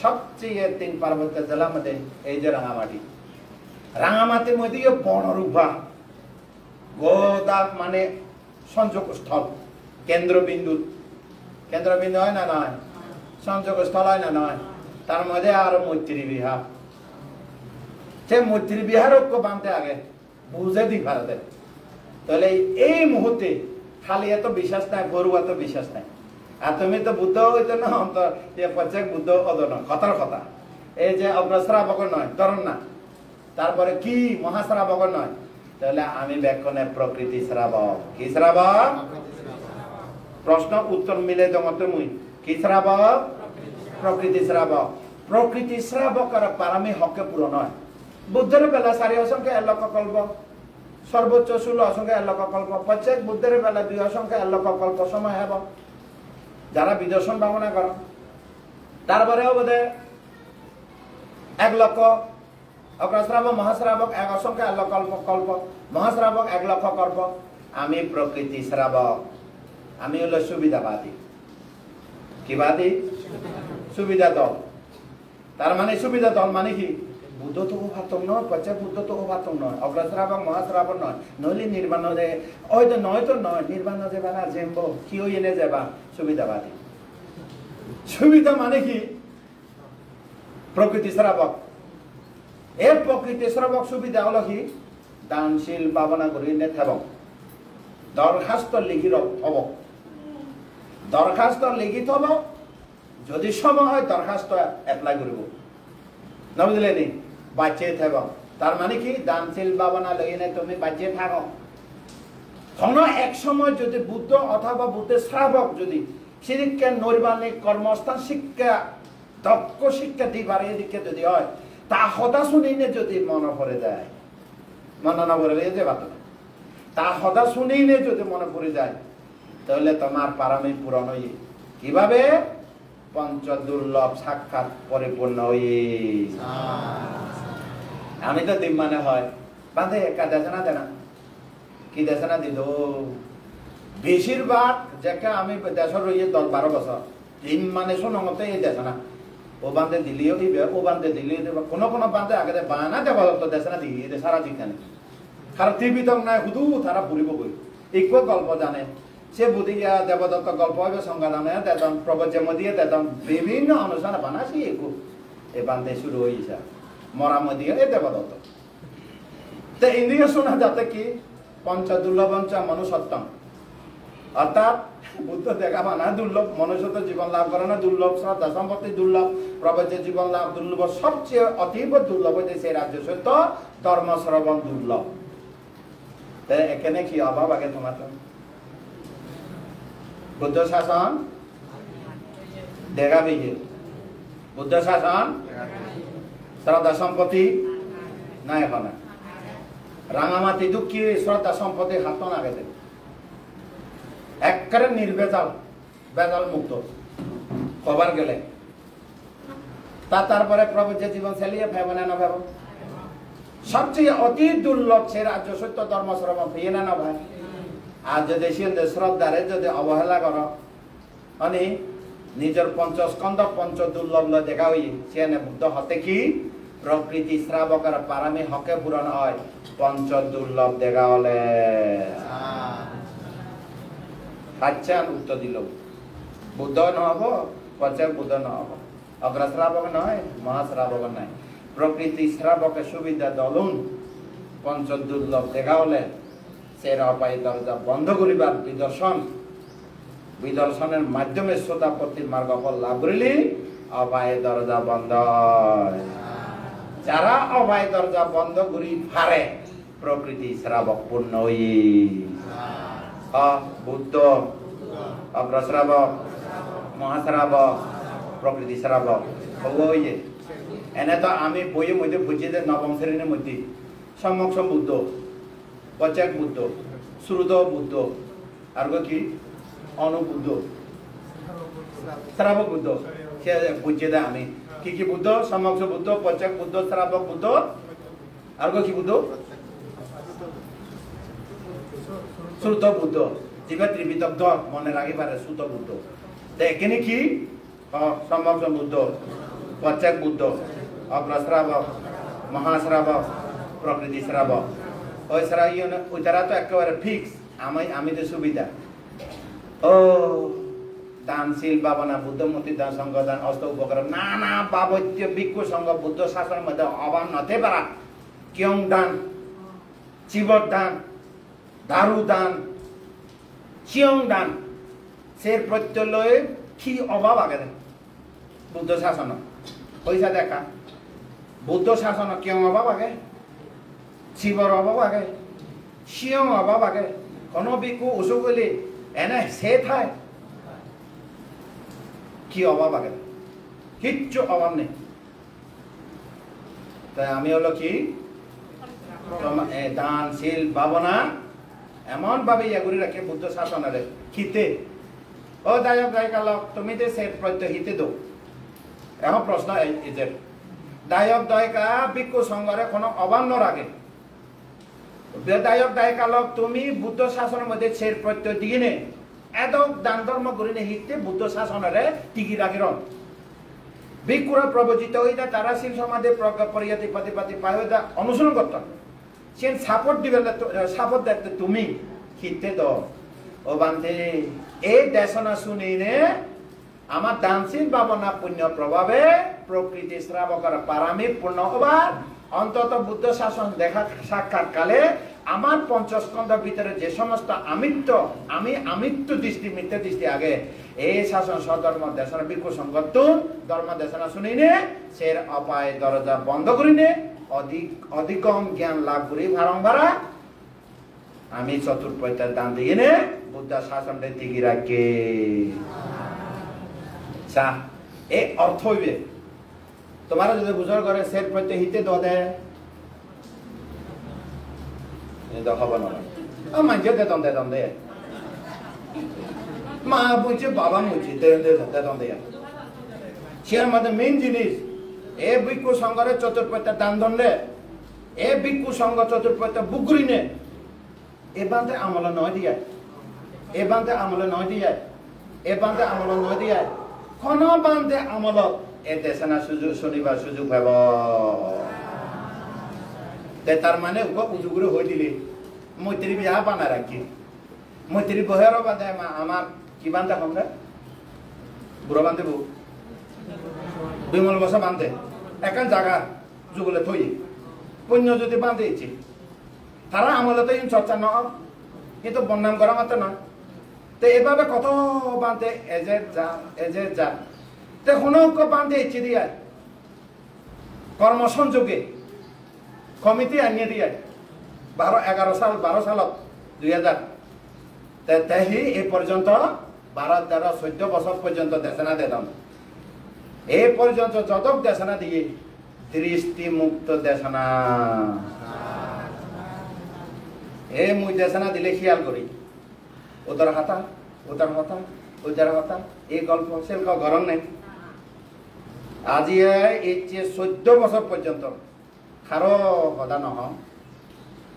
সবচেয়ে 3 পার্বত্য জেলার মধ্যে এই যে রাঙামাটি। রাঙামাটির মধ্যে বনরূপা গোদাক মানে সংযোগস্থল, কেন্দ্রবিন্দু হয় না নয়, সংযোগস্থল হয় না নয়, তার মধ্যে আরো মৈত্রী বিহার। সে মৈত্রী বিহার ঐক্য বানতে আগে বুঝে দি ভারতে। তাহলে এই মুহূর্তে খালি এত বিশ্বাস নাই, গরু এত বিশ্বাস নাই। আর তুমি তো বুদ্ধ হইতো না, প্রত্যেক বুদ্ধ অদন কথার কথা। এই যে অগ্রশ্রাবক নয়, ধরুন না, তারপরে কি মহাশ্রাবক নয়, তাহলে আমি ব্যাখ্যানে প্রকৃতি শ্রাবক। কি শ্রাবক? প্রশ্ন উত্তর মিলে জগতে মুই কি শ্রাবক? প্রকৃতি শ্রাবক। প্রকৃতি শ্রাবক আর পারামি হকে পূরণ হয়। বুদ্ধের বেলা 4 অসংখ্য 1 লক্ষ কল্প, সর্বোচ্চ 16 অসংখ্য 1 লক্ষ কল্প। প্রত্যেক বুদ্ধের বেলা 2 অসংখ্য 1 লক্ষ কল্প সময় হব যারা বিদর্শন ভাবনা কর। তারপরেও বোধ 1 লক্ষ অগ্রশ্রাবক মহাশ্রাবক 1 অসংখ্য 1 লক্ষ কল্প, মহাশ্রাবক 1 লক্ষ কল্প। আমি প্রকৃতি শ্রাবক, আমি হলো সুবিধাবাদী। কি বাদী? সুবিধা দল। তার মানে সুবিধা দল মানে কি? বুদ্ধ তো ওভাতম নয়, প্রত্যেক বুদ্ধ তো ওভাতম নয়, অগ্রশ্রাবক মহাশ্রাবক নয়, নইলে নির্বাণ হয়তো নয় তো নয়, নির্বাণ যাবা না জেম্ব কি ওই এনে যাবা সুবিধাবাদী। সুবিধা মানে কি? প্রকৃতি শ্রাবক। এর প্রকৃতি শ্রাবক সুবিধা হলো কি? দানশীল ভাবনা করি নে থাকব, দরখাস্ত লিখিত হব, দরখাস্ত লিখিত হব, যদি সময় হয় দরখাস্ত এপ্লাই করব, না বুঝলে নি? বাঁচে থাক। তার মানে কি? দানশীল ভাবনা লই নে তুমি বাঁচে থাকো। কোনো এক সময় যদি বুদ্ধ অথবা বুদ্ধের শ্রাবক যদি শিক্ষা নৈর্বাণিক কর্মস্থান শিক্ষা দক্ষ শিক্ষা দিবার এদিকে যদি হয়, তা হতা শুনিনে যদি মনে পড়ে যায়, মনে না পড়ে যে বাত না, তা হতা শুনিনে যদি মনে পড়ে যায়, তাহলে তোমার পারামি পূরণ হই। কিভাবে? পঞ্চদুর্লভ সাক্ষাৎ পরিপূর্ণ হই। আমি তো দিন মানে হয় বাঁধে একা দেশে না দেনা কি দেশে না দিল বেশিরভাগ যাকে আমি দেশের রইয়ে 10-12 বছর দিন মানে শোনতে এই দেশে না ও বান্ধে দিল্লিও দিবে, ও বান্ধে দিল্লিও দেবে, কোনো কোনো বান্ধে আগে বানা দেবা তো দেশে না দিয়ে সারা জিখানে কারণ টিভি তো নাই শুধু তারা ফুরিব কই একো গল্প জানে। সে বুদ্ধি দেবদত্ত গল্প হবে, সংজ্ঞা জানে দেতন, প্রবজ্য দিয়ে দেতন, বিভিন্ন অনুষ্ঠান বানাসি একো এ বান্ধে শুরু হয়েছে মরামদিয়ে এ দেবদত্ত। তো ইন্দ্রিয় শোনা যাতে কি পঞ্চদুর্লভঞ্চ মনুষ্যত্তম, অর্থাৎ বুদ্ধ দেখা বানা দুর্লভ, মনুষ্যত্ব জীবন লাভ করে না দুর্লভ, শ্রদ্ধা সম্পত্তি দুর্লভ, প্রবজ্য জীবন লাভ দুর্লভ, সবচেয়ে অতীব দুর্লভ হইতে সেই রাজ্য সত্য ধর্ম শ্রবণ দুর্লভ। এখানে কি অভাব আগে তোমার? বুদ্ধ শাসন দেখা বিজে, বুদ্ধ শাসন শ্রদ্ধা সম্পত্তি নাই এখন। রাঙামাটি দুঃখী শ্রদ্ধা সম্পত্তি হাত না গেছে, একবারে নির্বেজাল, বেজাল মুক্ত কবার গেলে তারপরে প্রবজ্য জীবন চালিয়ে ভাবো না ভাবো। সবচেয়ে অতি দুর্লভ সে রাজ্য সত্য ধর্ম শ্রবণ পেয়ে না ভাই। আর যদি শ্রদ্ধারে যদি অবহেলা করো মানে নিজের পঞ্চস্কন্ধ পঞ্চ দুর্লভ দেখা হই সে বুদ্ধ হতে কি প্রকৃতি শ্রাবকের পারামি হকে পূরণ হয় পঞ্চ দুর্লভ দেখা হলে আচ্ছান উত্তর দিল বুদ্ধ নহব, পঞ্চায়েত বুদ্ধ নহব, অগ্রশ্রাবক নয়, মহাশ্রাবক নয়, প্রকৃতি শ্রাবকের সুবিধা দলুন পঞ্চ দুর্লভ দেখা হলে সে অপায় দরজা বন্ধ করিবার বিদর্শনের মাধ্যমে শ্রোতাপত্তির মার্গ ফল লাভ করিলি অপায় দরজা বন্ধ। যারা অপায় দরজা বন্ধ করি পারে প্রকৃতি শ্রাবক পূর্ণ বুদ্ধ অগ্রশ্রাবক মহাশ্রাবক প্রকৃতি শ্রাবক হইয়ে। এনে তো আমি বইয়ের মধ্যে বুঝি যে নবম শ্রেণীর মধ্যে সম্যক বুদ্ধ, পঞ্চায়েত বুদ্ধ, শ্রুত বুদ্ধ, আর কি অনুবুদ্ধ, শ্রাবক বুদ্ধ সে বুঝিয়ে দেয় আমি কি কি বুদ্ধ, সম্যক বুদ্ধ, পঞ্চায়েত বুদ্ধ, শ্রাবক বুদ্ধ, আর কি বুদ্ধ শ্রুত বুদ্ধ, যেটা ত্রিবিদগ্ধ মনে রাখি পারে শ্রুত বুদ্ধ। এখানে কি সম্যক বুদ্ধ প্রত্যেক বুদ্ধ অগ্রশ্রাবক মহাশ্রাবক প্রকৃতি শ্রাবক ওই ওই তারা তো একেবারে ফিক্স আমি তো সুবিধা ও দানশীল বাবনা বুদ্ধমূর্তি দান সংঘ দান অস্ত উপকার নানা বাবত্য ভিক্ষু সংঘ বুদ্ধ শাসনের মধ্যে অভাব নতে পারা কিয়ং দান চিবর দান দারু দান চিয়ং দান সে প্রত্যয় কি অভাব আগে বুদ্ধ শাসন পয়সা দেখা বুদ্ধ শাসন কিয়ং অভাব আগে শিবর অভাব আগে চিয়ং অভাব আগে কোনো ভিক্ষু অসুখ হলে এনে সে থায় কি অভাব আগে কিচ্ছু অভাব নেই তাই আমি হলো কি দানশীল ভাবনা এমন ভাবে এগুলি রাখে বুদ্ধ শাসনের হিতে ও দায়ক দায়িকা লোক তুমি যে সে প্রত্যয় হিতে দো এখন প্রশ্ন এই যে দায়ক দায়িকা ভিক্ষু সংঘরে কোনো অভাব ন রাখে দায়ক দায়িকা লোক তুমি বুদ্ধ শাসনের মধ্যে সের প্রত্যয় দিয়ে নে এত দান ধর্ম করি নে হিতে বুদ্ধ শাসনের টিকি রাখির ভিক্ষুরা প্রবচিত হইতা তারা শিল সমাধি পরিয়াতি প্রতিপাতি পায় অনুসরণ করতাম সে সাপোর্ট দিবে সাপোর্ট দেখতে তুমি হিতে দ ও বান্ধে এই দেশনা শুনি নে আমার দানশীল ভাবনা পুণ্য প্রভাবে প্রকৃতি শ্রাবকর পারামিক পূর্ণ হবার অন্তত বুদ্ধ শাসন দেখা সাক্ষাৎ কালে আমার পঞ্চস্কন্ধের ভিতরে যে সমস্ত আমিত্ব দৃষ্টি মিথ্যা দৃষ্টি আগে এই শাসন সধর্ম দেশনা ভিক্ষু সংগঠন ধর্ম দেশনা শুনি নে সের অপায় দরজা বন্ধ করি নে অধিকম জ্ঞান লাভ করি ভারম্ভারা আমি চতুর্পয়তার দান দিয়ে নে বুদ্ধ শাসনটা টিকি রাখে এই অর্থ হইবে তোমার যদি বুঝার করে সের প্রত্যয় হিতে দে হব না মানছে দেতন দে মা বুঝছে বাবা মুঝছে দেতন দে সে মধ্যে মেইন জিনিস এ ভিক্ষু সংঘরে চতুর্পয়তা দান দণ্ডে এ ভিক্ষু সংঘ চতুর্পয়তা বুকরি নে এ বান্ধে আমল নয় দিয়ে এ বান্ধে আমল নয় দিয়ে এ বান্ধে আমল নয় দিয়ে কোন বান্ধে আমল এ দেশনা সুযোগ শনিবার সুযোগ পাব তার মানে উজুগুলো হয়ে দিলে মৈত্রী বিয়া বানা রাখি মৈত্রী বহের বাদে আমার কি বান্ধে আমরা বুড়ো বান্ধে বউ বিমল বসা বান্ধে একান জায়গা যুগলে থই পুণ্য যদি বান্ধেছি তারা আমলে তো চর্চা ন কিন্তু বন্যাম করা মাত্র না তো এভাবে কত বান্ধে এজে যা তো হনক বান্ধে ইচ্ছে দিয়ে কর্মসংযোগে কমিটি আনিয়ে দিয়ে 12 সালত 2000 তেহি এই পর্যন্ত 12, 13, 14 বছর পর্যন্ত দেশনা দিতাম এই পর্যন্ত যত দেশনা দিয়ে 30টি মুক্ত দেশনা এই মুই দেশনা দিলে খেয়াল করি ওদের হাতা ওদের হাতা এই গল্প সেলক গরম নেই আজি এই যে 14 বছর পর্যন্ত খারো হদা নহ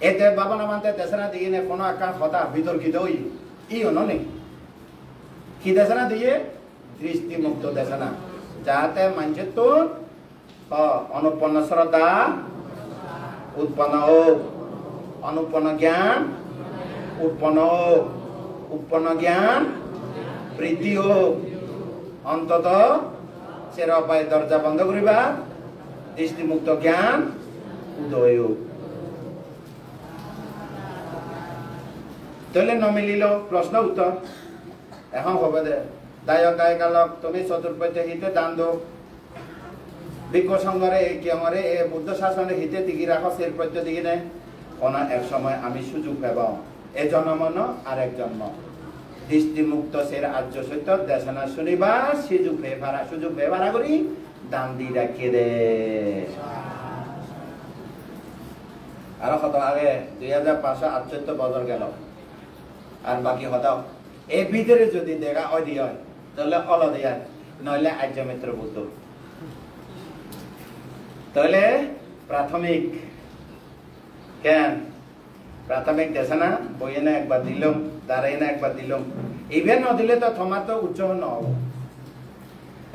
এতে বাবা না মানতে দেশনা দিয়ে নে কোনো একা হদা বিতর্কিত হই ই হন নেই কি দেশনা দিয়ে 30টি মুক্ত দেশনা যাতে মানছে তো অনুপন্ন শ্রদ্ধা উৎপন্ন হোক অনুপন্ন জ্ঞান উৎপন্ন হোক উৎপন্ন জ্ঞান বৃদ্ধি হোক অন্তত সের অপায় দরজা বন্ধ করিবা দৃষ্টিমুক্ত জ্ঞান উদয় হোক তাহলে নমিলিল প্রশ্ন উত্তর এখন হবে দে দায়ক দায়িকা লোক তুমি চতুর্পথে হিতে দান দো ভিক্ষু সংঘরে কিয়রে এ বুদ্ধ শাসনের হিতে দিগি রাখো সের প্রত্য দিগি নে কোন এক সময় আমি সুযোগ পাব এ জন্ম ন আর এক জন্ম দৃষ্টিমুক্ত সের আর্য সত্য দেশনা শুনিবা সুযোগ ব্যবহার করি দান দি রাখিয়ে দে আর কত আগে 2578 বছর গেল আর বাকি হতাও এই ভিতরে যদি দেখা অধি হয় তাহলে অলদিয়া নইলে আর্য মিত্র বুদ্ধ তাহলে প্রাথমিক কেন প্রাথমিক দেশনা বইয়ে না একবার দিলাম দাঁড়াই না একবার দিলাম ইভেন ন দিলে তো থমা তো উচ্চ নহব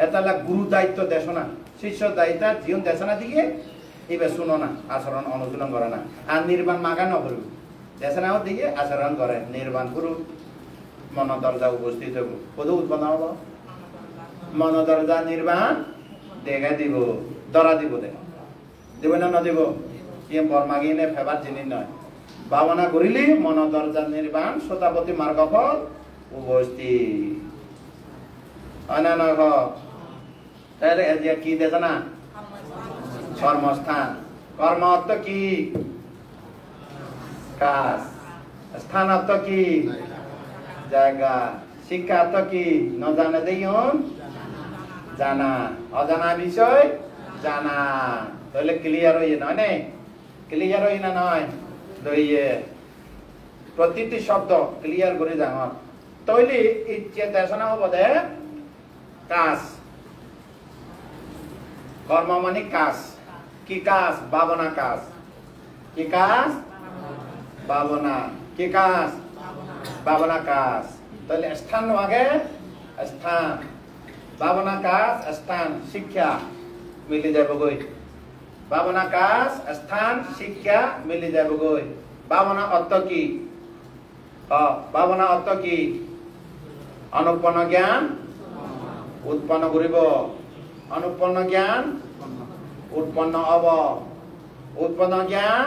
এটা গুরু দায়িত্ব দেশনা শিষ্য দায়িত্ব জীবন দেশনা দিকে এবার শুনো না আচরণ অনুশীলন করে না আর নির্বাণ মাগা নকরব দেশনাও দিকে আচরণ করে নির্বাণ করু মন দরজা উপস্থিত হব কত উৎপন্ন হব মন দরজা নির্বাণ দেখা দিব দরা দিব দেব না নদিব ইয়ে বর্মাগিনে ফেবার জিনিস নয় ভাবনা করিলি মন দরজা নির্বাণ শতাপতি মার্গ ফল উপস্থিত অন্যান্য কি দেখে না কর্মস্থান কর্ম অর্থ কি কাজ স্থান অর্থ কি জায়গা শিক্ষা অর্থ কি ন জানে দেখুন জানা অজানা বিষয় জানা তাহলে ক্লিয়ার হইয়ে নয় নে ক্লিয়ার হই না নয় দইয়ে প্রতিটি শব্দ ক্লিয়ার করে জানো তৈলি ইচ্ছে দেশনা হব দে কাজ কর্ম মানে কাজ কি কাজ ভাবনা কাজ কি কাজ ভাবনা কি কাজ ভাবনা কাজ তাহলে স্থান আগে স্থান ভাবনা কাজ স্থান শিক্ষা মিলে যাব গই ভাবনা কাজ স্থান শিক্ষা মিলে যাব গই ভাবনা অর্থ কি ভাবনা অর্থ কি অনুপন্ন জ্ঞান উৎপন্ন করিব অনুপন্ন জ্ঞান উৎপন্ন হব উৎপন্ন জ্ঞান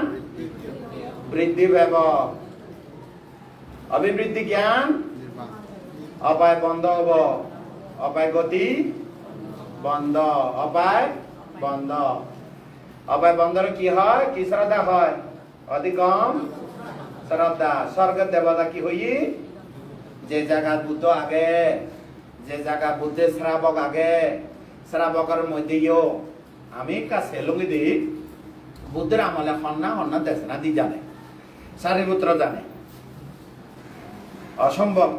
বৃদ্ধি পাব অভিবৃদ্ধি জ্ঞান অপায় বন্ধ হব অপায় গতি বন্ধ অপায় বন্ধ অপায় বন্ধর কি হয় কি শ্রদ্ধা হয় অধিকম শ্রদ্ধা স্বর্গ দেবতা কি হই যে জায়গা বুদ্ধ আগে যে জায়গা বুদ্ধের শ্রাবক আগে শ্রাবকের মধ্যেও আমি কাছে লুঙ্গি দি বুদ্ধের আমলে হন্না হন্না দেশনা দি জানে সারিপুত্র জানে অসম্ভব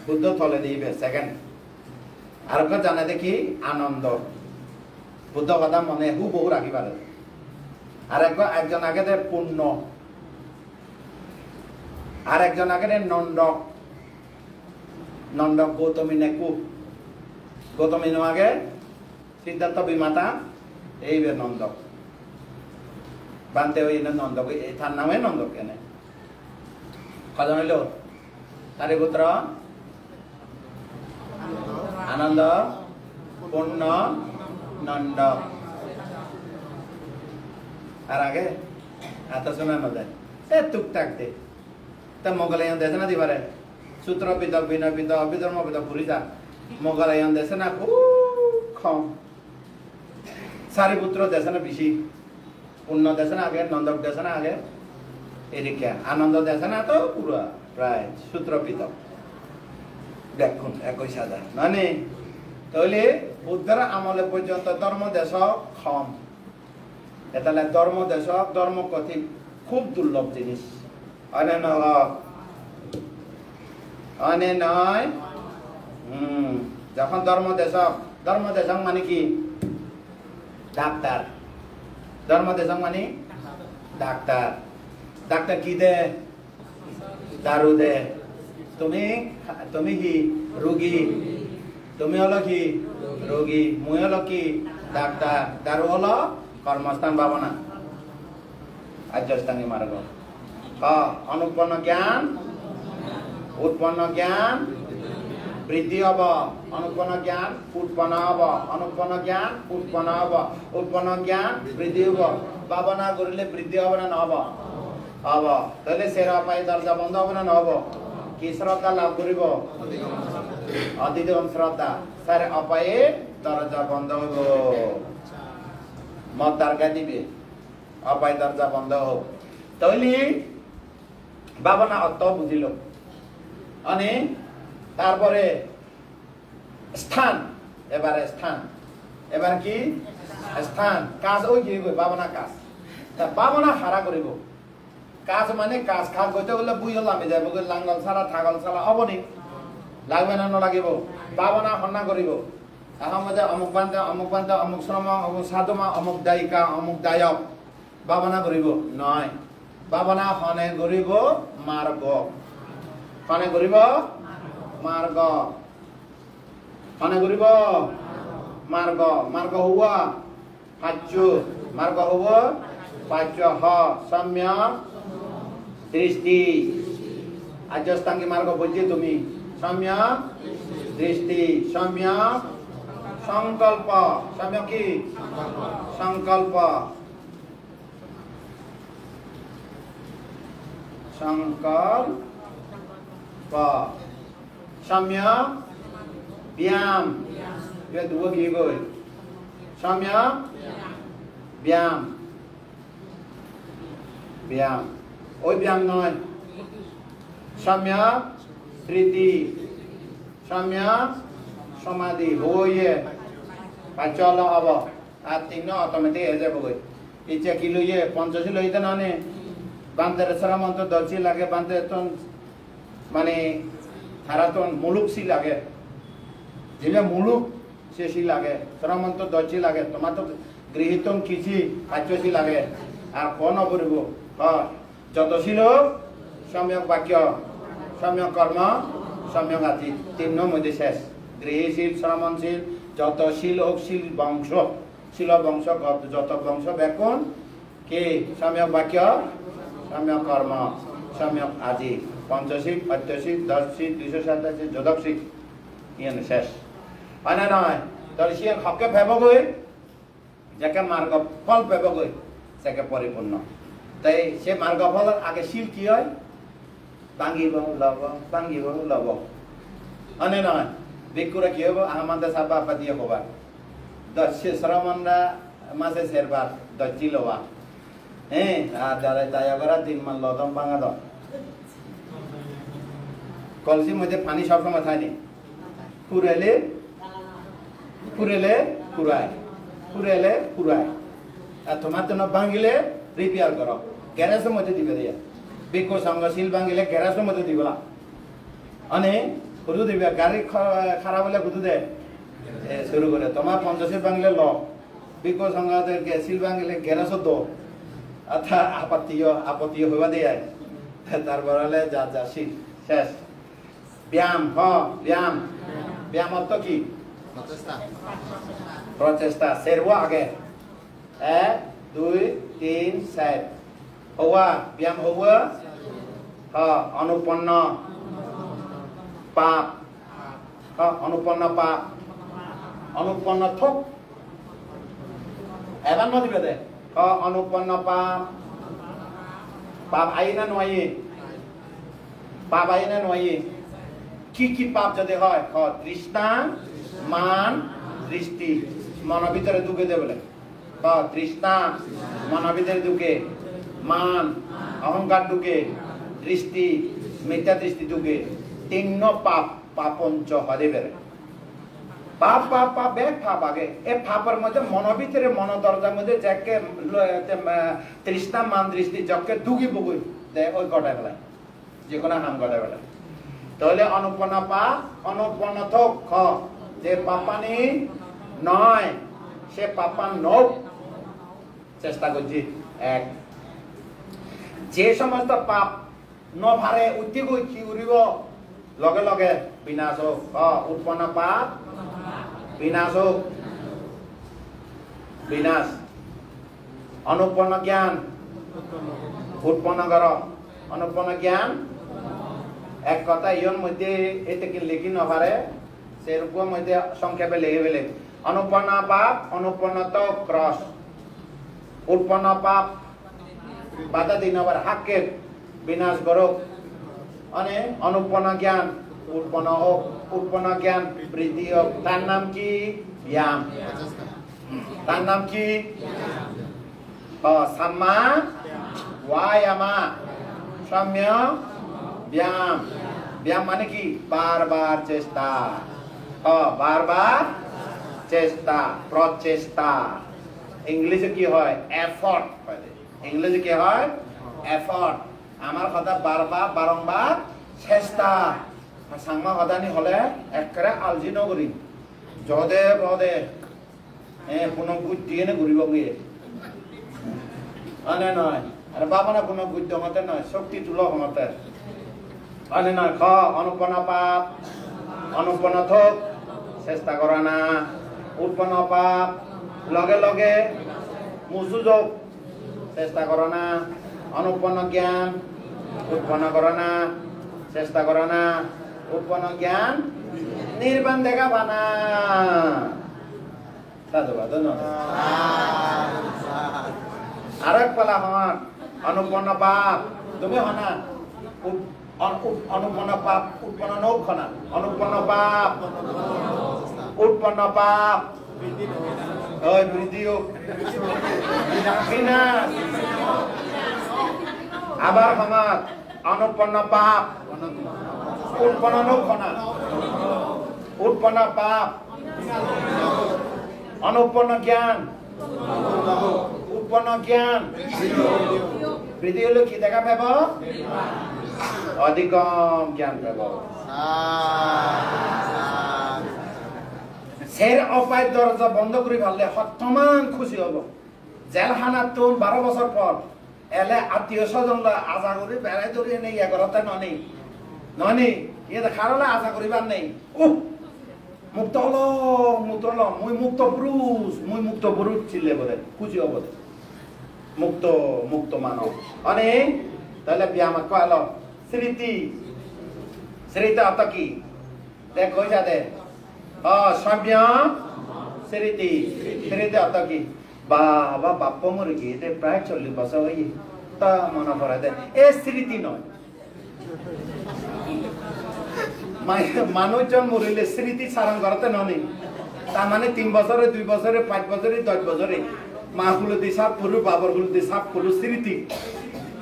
বুদ্ধ তলে দিবে সেকেন্ড আর জানে দেখি আনন্দ বুদ্ধ কথা মনে হু বহু রাখি পারে আর একজন আগে পূর্ণ আর একজন আগে নন্দক নন্দক গৌতমী নেকু গৌতমী আগে সিদ্ধার্থ বিমাতা এই নন্দক বানতে হই নন্দক তার নামে নন্দক এনে কজন হইল তারি পুত্র আনন্দ পূর্ণ নন্দ আর আগে এত শোনা না যায় এ টুকটাক দে তা মোগলায়ন দেশে না দিবারে সূত্র পিত বিনয় পিত অভিধর্ম পিত পুরিতা মোগলায়ন দেশে না খুব কম সারিপুত্র দেশে না বেশি পূর্ণ দেশে না আগে নন্দক দেশে না আগে এদিকে আনন্দ দেশে না তো পুরো প্রায় সূত্র পিত দেখুন একই সাদা মানে তাহলে বুদ্ধের আমলে পর্যন্ত ধর্ম দেশ কম তাহলে ধর্ম দেশ ধর্ম কথিত খুব দুর্লভ জিনিস অনে নয় যখন ধর্ম দেশ মানে কি ডাক্তার ধর্ম দেশ মানে ডাক্তার ডাক্তার কি দে দারু দে তুমি কি রোগী তুমি হলো কি রোগী মুই হলো কি ডাক্তার দারু হলো কর্মস্থান ভাবনা আর্যস্থানী মার্গ অনুপন্ন জ্ঞান উৎপন্ন জ্ঞান বৃদ্ধি হব অনুপন্ন জ্ঞান উৎপন্ন হব অনুপন্ন জ্ঞান উৎপন্ন হব উৎপন্ন জ্ঞান বৃদ্ধি হব ভাবনা করিলে বৃদ্ধি হবে না নহব হব তাহলে সেরা পাই দরজা বন্ধ হবে না নহব কি শ্রদ্ধা লাভ করিব অধিকম শ্রদ্ধা স্যার অপায়ে দরজা বন্ধ হইব মত দার্গা দিবে অপায় দরজা বন্ধ হোক তাহলে ভাবনা অর্থ বুঝিল মানে তারপরে স্থান এবারে স্থান এবার কি স্থান কাজ ওই কি ভাবনা কাজ তা ভাবনা হারা করিব কাজ মানে কাজ কাজ করতে গেলে বুঝ লামে যাব লাঙ্গল ছাড়া থাগল ছাড়া হবনি লাগবে না নালাগিব ভাবনা হন্না করিব এখন মধ্যে অমুক বান্ধ অমুক শ্রম অমুক সাধুমা অমুক দায়িকা অমুক দায়ক ভাবনা করিব নয় ভাবনা হনে করিব মার্গ হনে করিব মার্গ হনে করিব মার্গ মার্গ হুয়া পাঁচু মার্গ হব পাঁচ হ সম্যক দৃষ্টি আর্যস্থাঙ্গী মার্গ বুঝছি তুমি সম্যক দৃষ্টি সম্যক সংকল্প সম্যক কি সংকল্প সংকল্প সম্যক ব্যায়াম ये दो की गई सम्यक ব্যায়াম ব্যায়াম ওই ব্যায়াম নয় सम्यक স্মৃতি सम्यक সমাধি হয়ে পাঁচল হব আর তিন অটোমেটিক হয়ে যাবে গই ইচ্ছা কি লইয়ে পঞ্চাশি লইতে নানে বান্তের শ্রমন্ত দর্শি লাগে বান্তে তন মানে হারাতন মুলুকসি লাগে যেটা মুলুক শেষি লাগে শ্রমন্ত দর্শি লাগে তোমার তো গৃহীত কিছু পাঁচশি লাগে আর কোন অপরিব যতশীল সম্যক বাক্য সম্যক কর্ম সম্যক আতি তিন মধ্যে শেষ গৃহশীল শ্রমণশীল যতশীল হোক শীল বংশ শীল বংশ যত বংশ ব্যাকুণ কি সম্যক বাক্য সম্যক কর্ম সম্যক আদি পঞ্চশীল অত্যশীল দশশীল 287 যদশীল ইয়ে শেষ হয় না নয় তাহলে সে হকে ভেবগই যাকে মার্গ ফল ভেবগই সেকে পরিপূর্ণ তাই সে মার্গ ফলের আগে শীল কি হয় ভাঙ্গিব লব হয় নয় ভিক্ষুরা কি হবো আমাদের সাবা আপা দিয়ে হবা দশে শ্রমণরা মাসে শেরবার দশি লওয়া হ্যাঁ আর যারা দয়া করা 3 মান লদম ভাঙা দাও কলসির মধ্যে পানি সবসময় থাকেনি ফুরাইলে ফুরায় আর তোমার জন্য ভাঙিলে রিপেয়ার করো গ্যারেজের মধ্যে দিবে দিয়া বিক্ষ সংঘশীল ভাঙিলে গ্যারেজের মধ্যে দিবা মানে কুদু দিবে গাড়ি খারাপ হলে কুদু দে শুরু করে তোমার পঞ্চাশে ভাঙিলে ল বিক্ষ সংঘদেরকে শিল ভাঙিলে গ্যারেজও দো অর্থাৎ আপত্তি হইবা দিয়ে তারপর হলে যা শিল শেষ ব্যায়াম ব্যায়াম অর্থ কি প্রচেষ্টা সেরব আগে 1 2 3 4 হওয়া ব্যায়াম হওয়া অনুপন্ন পাপ অনুপন্ন থোক এবার ন দিবে দে অনুপন্ন পাপ আই না নয় কি পাপ যদি হয় তৃষ্ণা মান দৃষ্টি মন ভিতরে ঢুকে দে বলে তৃষ্ণা মন ভিতরে ঢুকে মান অহংকার ঢুকে দৃষ্টি মিথ্যা দৃষ্টি ঢুকে 3 পাপঞ্চ হরে বেড়ে পাপ এক পাপ আগে এই পাপের মধ্যে মন ভিতরে মন দরজার মধ্যে যাকে তৃষ্ণা মান দৃষ্টি যকে ঢুকি বগুই দেয় ওই গটায় বেলায় যে কোনো হাম গটায় বেলায় তাহলে অনুপন্ন পাপ অনুপন্ন থোক যে পাপানি নয় সে পাপান নব চেষ্টা করছি এক যে সমস্ত পাপ নভারে উদ্যোগ কি উড়িব লগে লগে বিনাশ হোক উৎপন্ন পাপ বিনাশ হোক বিনাশ অনুপন্ন জ্ঞান উৎপন্ন কর অনুপন্ন জ্ঞান এক কথা ইয়র মধ্যে এতে কি লিখি নপারে সেরকম মধ্যে সংক্ষেপে লিখে ফেলে অনুপন্ন পাপ অনুপন্ন তো ক্রস উৎপন্ন পাপ বাধা দিন আবার হাকে বিনাশ করুক মানে অনুপন্ন জ্ঞান উৎপন্ন জ্ঞান বৃদ্ধি হোক তার নাম কি ব্যায়াম তার নাম কি সাম্মা ওয়ায়ামা সম্যক ব্যায়াম মানে কি বারবার চেষ্টা বারবার চেষ্টা প্রচেষ্টা ইংলিশে কি হয় এফর্ট ইংলিশে কি হয় এফর্ট আমার কথা বারবার বারংবার চেষ্টা সাংমা হদানি হলে একবারে আলজি নগরী যদে বদে কোনো বুদ্ধি এনে ঘুরিব গিয়ে নয় আরে বাবা না কোনো বুদ্ধ মতে নয় শক্তি তুল মতে নয় অনুপন্ন পাপ অনুপন্ন থোক চেষ্টা করা না উৎপন্ন পাপ লগে লগে মনোযোগ চেষ্টা করো না অনুপন্ন জ্ঞান উৎপন্ন করো না চেষ্টা করো না উৎপন্ন জ্ঞান নির্বাণ দেখাবা না সাধুবাদ আরেক পালা হন অনুপন্ন পাপ তুমি হনা অনুপন্ন পাপ উৎপন্ন নৌক হনা অনুপন্ন পাপ উৎপন্ন পাপ ওই বৃদ্ধিও বিনাশ আবার সমাজ অনুপন্ন পাপ উৎপন্ন নৌক হনা উৎপন্ন পাপ অনুপন্ন জ্ঞান উৎপন্ন জ্ঞান বৃদ্ধি হলো কি দেখা পাব অধিকম জ্ঞান পাব সের অপায় দরজা বন্ধ করে ফেললে সত্যমান খুশি হব জেলখানাত তো 12 বছর পর এলে আত্মীয় স্বজন আশা করে বেড়াই ধরে নেই এগারোতে ননি ইয়ে খারলে আশা করিবার নেই মুক্ত হলো মুই মুক্ত পুরুষ ছিলে বলে খুশি হব মুক্ত মুক্ত মানব অনেক তাহলে বিয়ামা কয়াল স্মৃতি অত কি দেখ কইসা দে সভ্য স্মৃতি অত কি বাবা বাপ মরে গিয়ে প্রায় 40 বছর হয়ে তা মনে পড়ে দে এ স্মৃতি নয় মানুষজন মরিলে স্মৃতি সারণ করতে ননি তার মানে 3 বছরে 2 বছরে 5 বছরে 10 বছরে মাগুলো দিয়ে সাপ করলো বাবরগুলো দিয়ে সাপ করলো স্মৃতি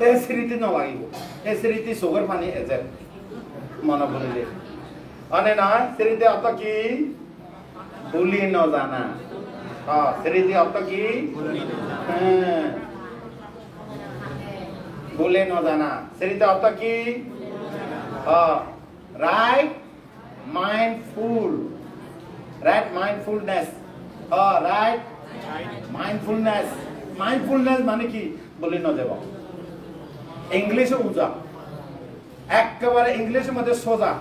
এই স্মৃতি নলাগিব এই স্মৃতি চোখের পানী এজে মনে পড়িলে অনে নহয় স্মৃতি অত কি ভুলি নজানা স্মৃতি অত কি ভুলে নজানা স্মৃতি অত কি right mindfulness right mindfulness মানে কি বলি না দেব ইংলিশে উজা একেবারে ইংলিশের মধ্যে সোজা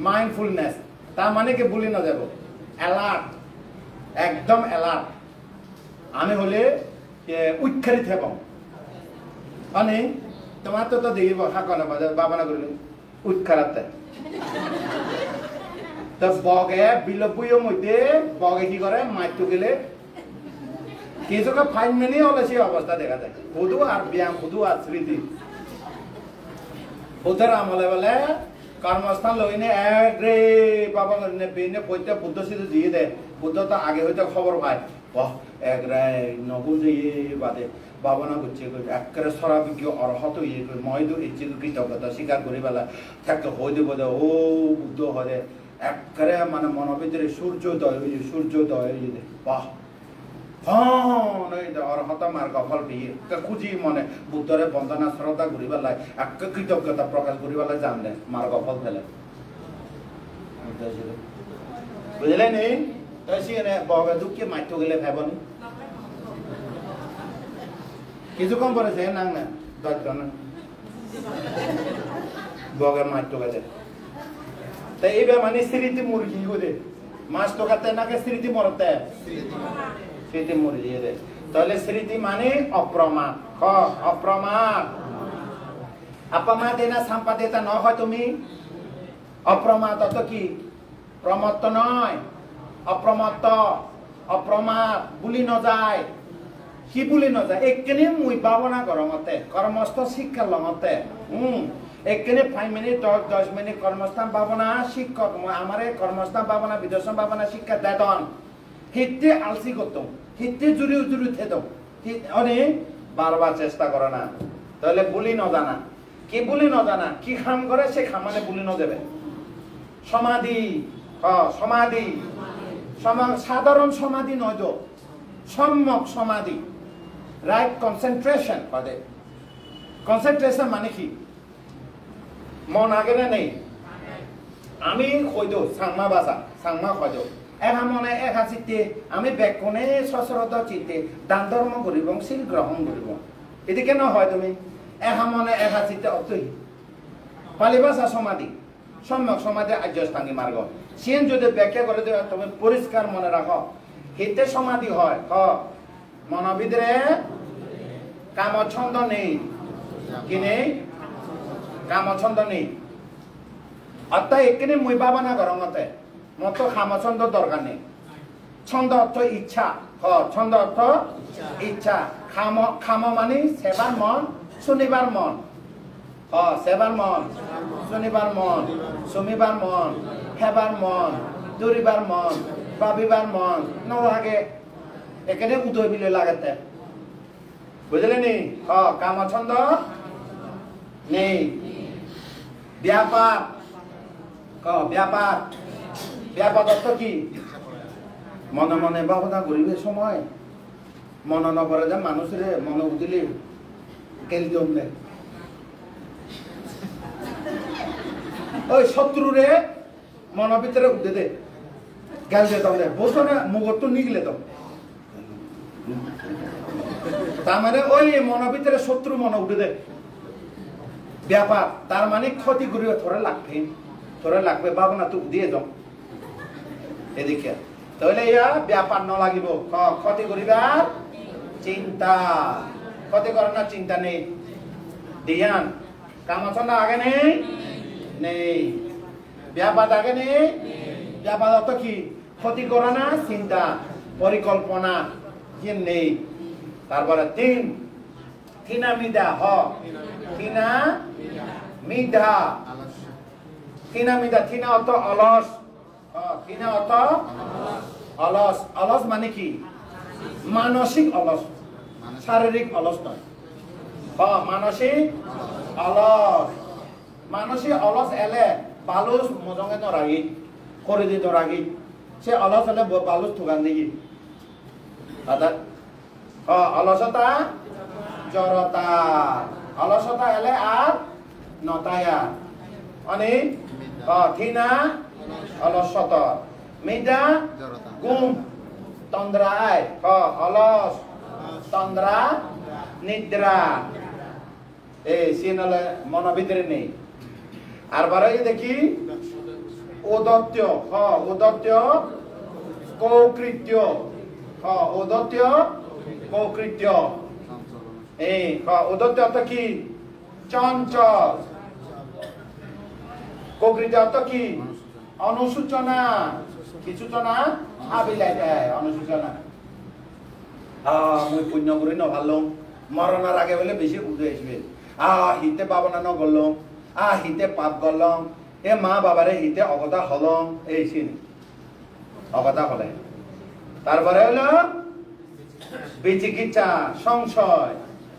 মাইন্ডফুলনেস তার মানে কি বলি না দেব অ্যালার্ট একদম অ্যালার্ট আমি হলে উৎখারিত হব মানে তোমার তো দেখিব হাকনা বাবানা করলে উৎখারাতে তো বগে বিলপুয়ের মধ্যে বগে কি করে মাইতো গেলে কিছুকে ফাইন মেনি হলে সেই অবস্থা দেখা যায় শুধু আর ব্যায়াম শুধু আর স্মৃতি ওদের আমলে বলে কর্মস্থান লইনে এক রে বাবা বেনে পৈতে বুদ্ধ সিদ্ধ দিয়ে দেয় বুদ্ধ তো আগে হইতে খবর পায় বাহ এক রে নগুল যে বাদে ভাবনা করছে একেবারে সরাবিজ্ঞ অর্হত ইয়ে করে ময়দূর ইচ্ছে কৃতজ্ঞতা স্বীকার করি বেলা থাকে হয়ে দেব ও বুদ্ধ হরে একেবারে মানে মনের ভিতরে সূর্যোদয় বাহ অর্হত মার্গ ফল দিয়ে খুঁজি মনে বুদ্ধরে বন্দনা শ্রদ্ধা করি বেলায় একে কৃতজ্ঞতা প্রকাশ করি বেলায় জানলে মার্গ ফল ফেলে বুঝলে নি তাই সে বগে দুঃখে মাইতো গেলে ভাবনি কিছুক্ষণ পরে সে নাং না 10 জন বগের মাছ টোকাতে তাই এইবার মানে স্মৃতি মুরগি করে মাছ টোকাতে নাকি স্মৃতি মরতে স্মৃতি মুরগি রে তাহলে স্মৃতি মানে অপ্রমাদ অপ্রমাদ অপ্রমাদ না সম্পাদিত ন হয় তুমি অপ্রমাদ অত কি প্রমত্ত নয় অপ্রমত্ত অপ্রমাদ বুলি নযায় কি বুলি নযায় একনে মুই ভাবনা গরমতে কর্মস্থ শিক্ষা লঙতে একনে 5 মিনিট 10 মিনিট কর্মস্থান ভাবনা শিক্ষক আমারে কর্মস্থান ভাবনা বিদর্শন ভাবনা শিক্ষা দেতন হিতে আলসি করতাম হিতে জুড়ি থেদ অনে বারবার চেষ্টা করে না তাহলে বুলি নজানা কি বুলি নজানা কি খাম করে সে খামানে বুলি নদেবে সমাধি সমাধি সাধারণ সমাধি নয় তো সম্যক সমাধি রাইট কনসেন্ট্রেশন বাদে কনসেন্ট্রেশন মানে কি মন আগে না নেই আমি কইদ সাংমা বাসা সাংমা কইদ একা মনে একা চিত্তে আমি বেকনে সচরত চিত্তে দান ধর্ম করিব শিল গ্রহণ করিব এদিকে নহয় তুমি একা মনে একা চিত্তে অতই পালি ভাষা সমাধি সম্যক সমাধি আর্যস্থাঙ্গী মার্গ সিন যদি ব্যাখ্যা করে দেওয়া তুমি পরিষ্কার মনে রাখো হিতে সমাধি হয় ক মনৰ ভিতরে কামছন্দ নেই কি নেই কামছন্দ নেই অর্থাৎ এখানে মুই বাবা না গরমতে মত কামছন্দ দরকার নেই ছন্দ অর্থ ইচ্ছা হ ছন্দ অর্থ ইচ্ছা খাম মানে সেবার মন শুনিবার মন হ সেবার মন শুনিবার মন শুমিবার মন হেবার মন দৌড়িবার মন ভাবিবার মন নলাগে এখানে উদয় বিলে লাগাতে বুঝলে নি হ কামছন্দ নেই ব্যাপার ক ব্যাপার ব্যাপার অর্থ কি মনে মনে ভাবনা করিবে সময় মনে নকরে যে মানুষের মনে বুঝলে কেলতে হলে ওই শত্রুরে মনের ভিতরে উঠে দে গেলতে তাহলে বলতো না মুগর তো নিগলে তো তার মানে ওই মনের ভিতরে শত্রু মনে উঠে দে ব্যাপার তার মানে ক্ষতি করিবে থরে লাগবে ভাবনা তো দিয়ে যাও এদিকে তাহলে ইয়া ব্যাপার ন লাগিব ক্ষতি করিবার চিন্তা ক্ষতি করার না চিন্তা নেই ধ্যান কামছন্দ আগে নেই নেই ব্যাপার আগে নেই ব্যাপার অর্থ কি ক্ষতি করা না চিন্তা পরিকল্পনা কি নেই তারপরে থিনা মিদা হ থিনা মিদা থিনা মিদা থিনা অর্থ অলস থিনা অর্থ অলস অলস মানে কি মানসিক অলস শারীরিক অলস নয় মানসিক অলস মানসিক অলস এলে বালুস মজঙে নরাগি করে দি নরাগি সে অলস এলে বালুস থুগান দিগি অর্থাৎ অলসতা জড়তা অলসতা এলে আর নতায়া মানে থিনা অলসত মিদা গুম তন্দ্রায় অলস তন্দ্রা নিদ্রা এই সিনলে মন ভিতরে নেই আর বারে দেখি উদত্য উদত্য কৌকৃত্য উদত্য কৌকৃত্য এই উদত্য অর্থ কি চঞ্চল কৌকৃত্য অর্থ কি অনুসূচনা কি সূচনা আবিলাই দেয় অনুসূচনা মুই পুণ্য করি ন ভালো মরণের আগে বলে বেশি উঠে আসবে হিতে পাবনা ন গলম হিতে পাপ গলম এ মা বাবারে হিতে অগতা হলম এই চিনি অগতা হলে তারপরে হলো বিচিকিৎসা সংশয়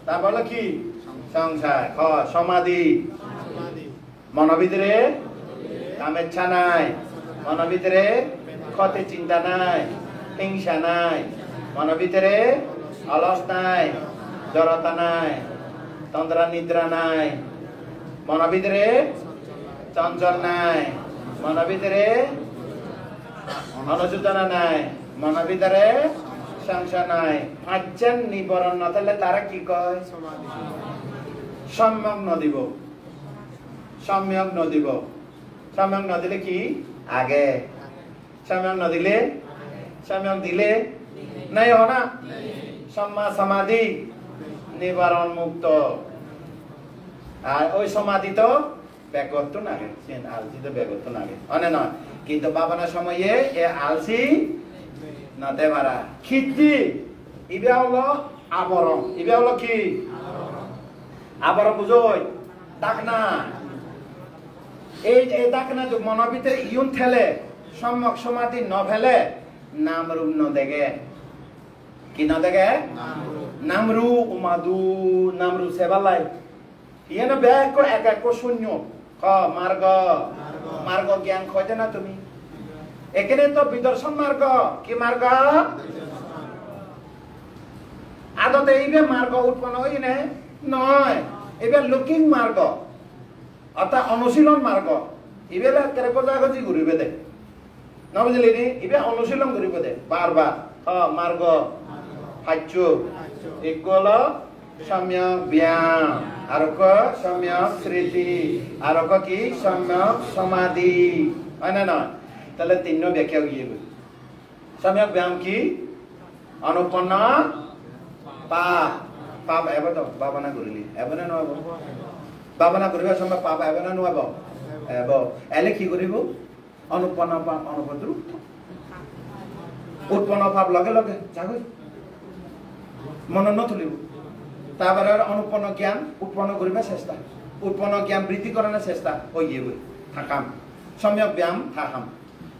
তারপরে কি সংশয় সমাধি মনের ভিতরে কামেচ্ছা নাই মনের ভিতরে ক্ষতি চিন্তা নাই হিংসা নাই মনের ভিতরে অলস নাই জড়তা নাই তন্দ্রা নিদ্রা নাই মনের ভিতরে চঞ্চল নাই মনের ভিতরে অনুসূচনা নাই মনের ভিতরে সংশয় নাই পাঁচজন নিবরণ না থাকলে তারা কি কয় সম্যক নদিব সম্যক নদিব সম্যক নদিলে কি আগে সম্যক নদিলে সম্যক দিলে নাই হ না সম্মা সমাধি নিবারণ মুক্ত আর ওই সমাধি তো ব্যাগত নাগে আলসি তো ব্যাগত নাগে অনে নয় কিন্তু বাবানার সময়ে এ আলসি নতে পারা খিদ্দি ইবে হলো আবরণ ইবে হলো কি আবরণ বুঝোই ডাকনা এই ডাকনা যে মনের ভিতরে ইউন ঠেলে সম্যক সমাধি ন ফেলে নাম রূপ ন দেখে কি না দেখে নামরু উমাদু নামরু সেবালাই ইয়ে না ব্যাগ এক এক শূন্য মার্গ মার্গ জ্ঞান খোঁজে না তুমি এখানে তো বিদর্শন মার্গ কি মার্গ আদতে এইবে মার্গ উৎপন্ন হই না নয় এবার লুকিং মার্গ অর্থাৎ অনুশীলন মার্গ ইবেলা কেরকো জাগজি ঘুরিবে দে না বুঝলি নি ইবে অনুশীলন ঘুরিবে দে বারবার মার্গ হাচ্য ইকুয়াল সম্যক ব্যায়াম আর সম্যক স্মৃতি আর কি সম্যক সমাধি হয় না নয় তাহলে তিন ব্যাখ্যা গিয়ে সম্যক ব্যায়াম কি অনুপন্ন পাপ পাপ এব তো ভাবনা করিলি এব না নহব ভাবনা করিবা সময় পাপ এব না নহব এব এলে কি করিব অনুপন্ন পাপ অনুপদ্রু উৎপন্ন পাপ লগে লগে যাগৈ মন নতুলিব তারপরে অনুপন্ন জ্ঞান উৎপন্ন করিবা চেষ্টা উৎপন্ন জ্ঞান বৃদ্ধি করানোর চেষ্টা ওই গিয়ে থাকাম সম্যক ব্যায়াম থাকাম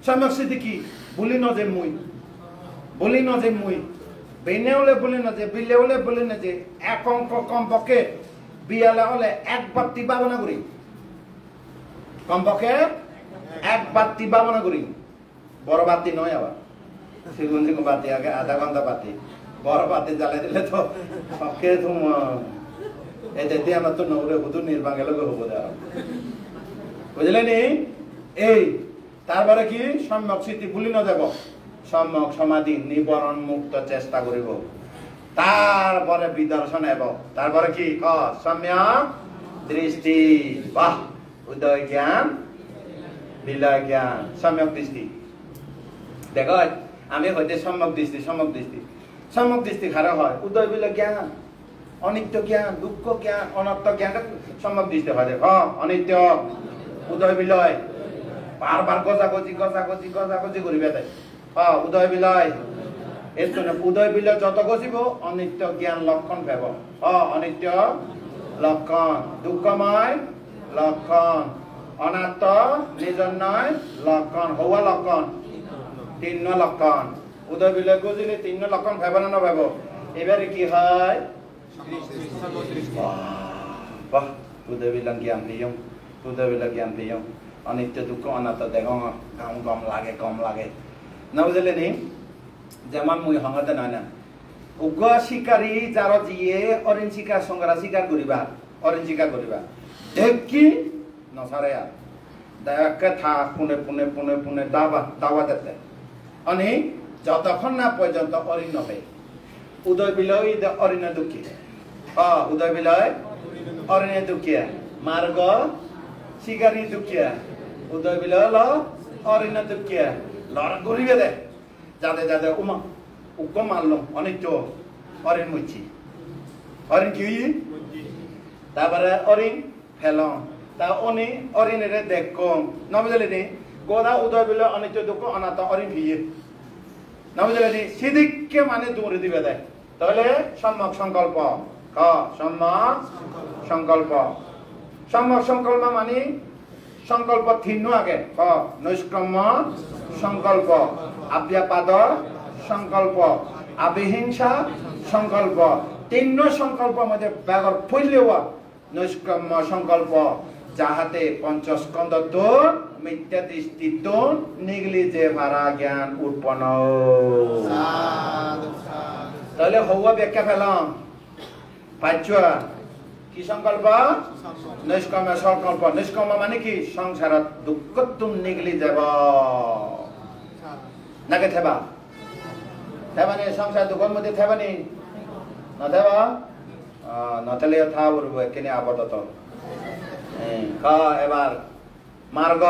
সম্যক স্থিতি কি বলি ন যে মুই বেনে হলে বলি না যে বিলে হলে বলি না যে এক অঙ্ক কমপক্ষে বিয়ালে হলে একবার ভাবনা করি কমপক্ষে একবার ভাবনা করি বড় বাতি নয় আবার সেগুন বাতি আগে আধা ঘন্টা বাতি বড় বাতি জ্বালাই দিলে তো সবকে এতে আমরা তো নগরে হুদুর নির্বাণ গেলে হবো দেওয়া বুঝলে নি এই তারপরে কি সম্যক স্মৃতি ভুলি ন যাব সম্যক সমাধি নিবরণ মুক্ত চেষ্টা করিব তারপরে বিদর্শন এব তারপরে কি ক সম্যক দৃষ্টি বাহ উদয় জ্ঞান বিলয় জ্ঞান সম্যক দৃষ্টি দেখো আমি হইতে সম্যক দৃষ্টি খারা হয় উদয় বিলয় জ্ঞান অনিত্য জ্ঞান দুঃখ জ্ঞান অনর্থ জ্ঞান সম্যক দৃষ্টি হয় দেখ অনিত্য উদয় বিলয় বারবার গজাগজি করিবে তাই উদয় বিলয় এর জন্য উদয় বিলয় যত গজিব অনিত্য জ্ঞান লক্ষণ ভেব অনিত্য লক্ষণ দুঃখময় লক্ষণ অনাত্ম নিজর নয় লক্ষণ হওয়া লক্ষণ তিন্ন লক্ষণ উদয় বিলয় গজিলে তিন্ন লক্ষণ ভেব না ভেব এবারে কি হয় বাহ উদয় বিলয় জ্ঞান দিয়ম অনিত্য দুঃখ অনাত্ম দেখ কম লাগে না বুঝলে নি যেমন মুই হংতে নয় না উগ্র শিকারী যার যিয়ে অরিণ শিকার সংগ্রা শিকার করিবা অরিণ শিকার করিবা দেখি নসারে দেখে থা পুনে দাবা দেতে অনি যতক্ষণ না পর্যন্ত অরিণ নবে উদয় বিলয় অরিণ দুঃখী উদয় বিলয় অরিণ দুঃখিয়া মার্গ শিকারী দুঃখিয়া উদয় বিলয় অরিণ দুঃখিয়া লড়া করিবে দে যাতে উগ্র মারলাম অনিত্য অরিণ মুচি অরিণ কি তারপরে অরিণ ফেলম তা অনি অরিণেরে দেখম না বুঝলে নি গোদা উদয় বিলয় অনিত্য দুঃখ অনাথ অরিণ ভিয়ে না বুঝলে নি সেদিককে মানে দৌড়ে দিবে দেয় তাহলে সম্যক সংকল্প সম্যক সংকল্প মানে সংকল্প থিন্ন আগে নৈষ্ক্রম্য সংকল্প আব্যাপাদ সংকল্প আবিহিংসা সংকল্প তিন্ন সংকল্প মধ্যে ব্যাগর ফৈলেওয়া নৈষ্ক্রম্য সংকল্প যাহাতে পঞ্চস্কন্ধ মিথ্যা দৃষ্টি নিগলি যে ভাড়া জ্ঞান উৎপন্ন তাহলে হওয়া ব্যাখ্যা পেলাম পাচ্ছ কি সংকল্প নৈষ্কর্ম সংকল্প নৈষ্কর্ম মানে কি সংসারত দুঃখ তুম নিগলি যাব নাকে থেবা থেবানি সংসার দুঃখের মধ্যে থেবানি নথেবা নথেলে থা বলবো এখানে আপাতত এবার মার্গ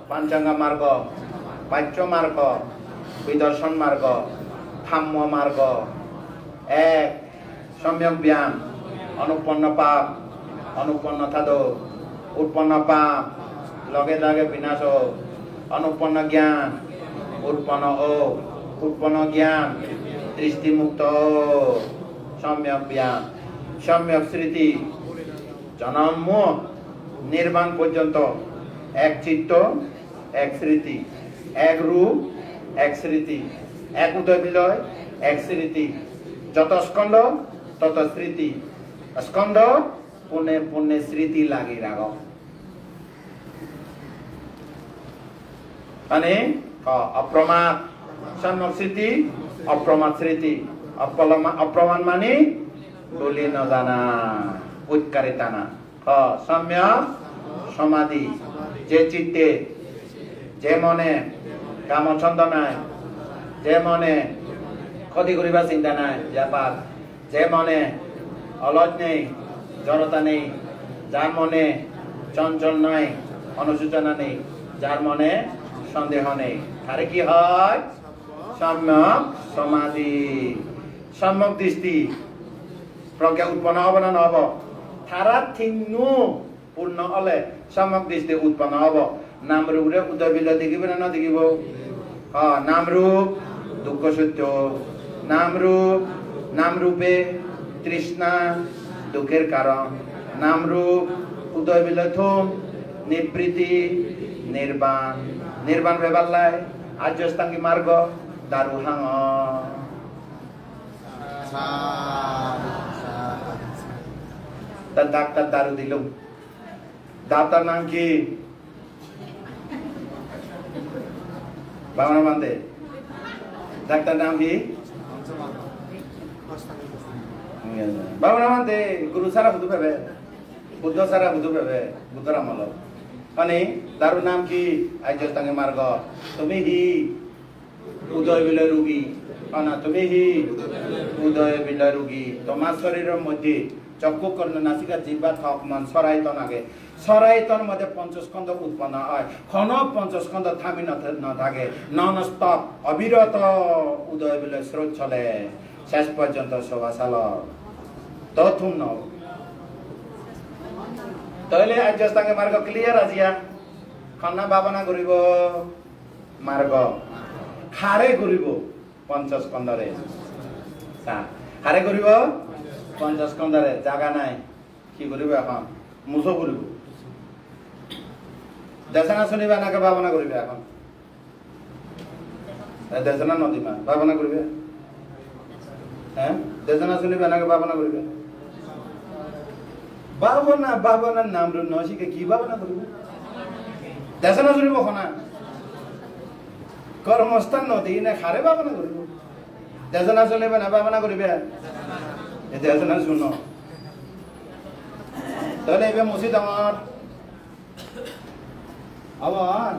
পাঞ্চাঙ্গা মার্গ পাচ্য মার্গ বিদর্শন মার্গ থাম্য মার্গ এক সম্যক ব্যায়াম অনুপন্ন পাপ অনুপন্ন থাদ উৎপন্ন পাপ লগে লগে বিনাশ অনুপন্ন জ্ঞান উৎপন্ন উৎপন্ন জ্ঞান দৃষ্টিমুক্ত সম্যক ব্যায়াম সম্যক স্মৃতি জন্ম নির্বাণ পর্যন্ত এক চিত্ত এক স্মৃতি এক রূপ এক স্মৃতি এক উদয় বিলয় এক স্মৃতি যত স্কন্ধ তত স্মৃতি স্কন্ধ পুনে পুনে স্মৃতি লাগি রাগ মানে অপ্রমাদ সম্যক স্মৃতি অপ্রমাদ স্মৃতি অপ্রমাণ মানে বলি ন জানা উৎকারিতা না সম্যক সমাধি যে চিত্তে যে মনে কামছন্দ নাই যে মনে ক্ষতি করিবা চিন্তা নাই ব্যাপার যে মনে অলস নেই জড়তা নেই যার মনে চঞ্চল নাই অনুসূচনা নেই যার মনে সন্দেহ নেই তারে কি হয় সম্যক সমাধি সম্যক দৃষ্টি প্রজ্ঞা উৎপন্ন হব না নহব থারা থিংনু পূর্ণ হলে সম্যক দৃষ্টি উৎপন্ন হব নাম রূপে উদয় বিলয় দেখিব না না দেখিব নাম রূপ দুঃখ সত্য নাম রূপে তৃষ্ণা দুঃখের কারণ নাম রূপ উদয় বিলয় থুম নিবৃত্তি নির্বাণ নির্বাণ ভেবাল্লায় আর্যস্তাঙ্গী মার্গ দারু হাং তার ডাক্তার দারু দিল ডাক্তার নাম কি বাবা মানতে ডাক্তার নাম কি বাবা মানতে গুরু সারা বুধু পাবে বুদ্ধ সারা বুধু পাবে বুদ্ধরাম হল মানে দারু নাম কি আর্যস্তাঙ্গী মার্গ তুমি হি উদয় বিলয় রোগী না তুমি হি উদয় বিলয় রোগী তোমার শরীরের মধ্যে চক্ষু কর্ণ নাসিকা জিহ্বা ঠক মন সরাইতন আগে সরাইতন মধ্যে পঞ্চস্কন্ধ উৎপন্ন হয় ক্ষণ পঞ্চস্কন্ধ থামি না থাকে নন স্টপ অবিরত উদয় বিলয় স্রোত চলে শেষ পর্যন্ত শোভাশাল তথুম ন তাহলে আর্যস্তাঙ্গী মার্গ ক্লিয়ার আজিয়া খন্না ভাবনা করিব মার্গ হারে করিব পঞ্চস্কন্ধরে হারে করিব পঞ্চস্কন্ধরে জাগা নাই কি করিব এখন মুছো করিব দেশনা শুনিবা নাকে ভাবনা করিবে এখন দেশনা নদীমা ভাবনা করিবে হ্যাঁ দেশনা শুনিবা নাকে ভাবনা করিবে ভাবনার নাম রূপ নশিকে কি ভাবনা করিবে দেশনা শুনিব খনা কর্মস্থান নদী না খারে ভাবনা করিব দেশনা শুনিবে না ভাবনা করিবে দেশনা শুনো তাহলে এবার মসজিদ আমার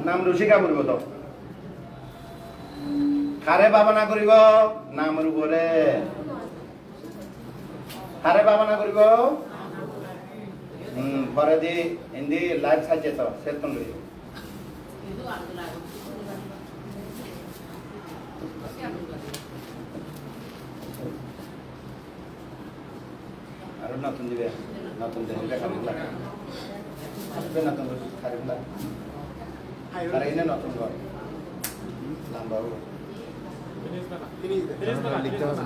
নাম রুচিকা করিব তো খারে ভাবনা করিব নাম রূপরে খারে ভাবনা করিব পরে দি হিন্দি লাইভ সাজে তো সেতন লই আর নতুন দিবে নতুন দিবে খারিলা আসবে নতুন খারিলা আরে ইনে নতুন ঘর লাম্বা লিখতে হবে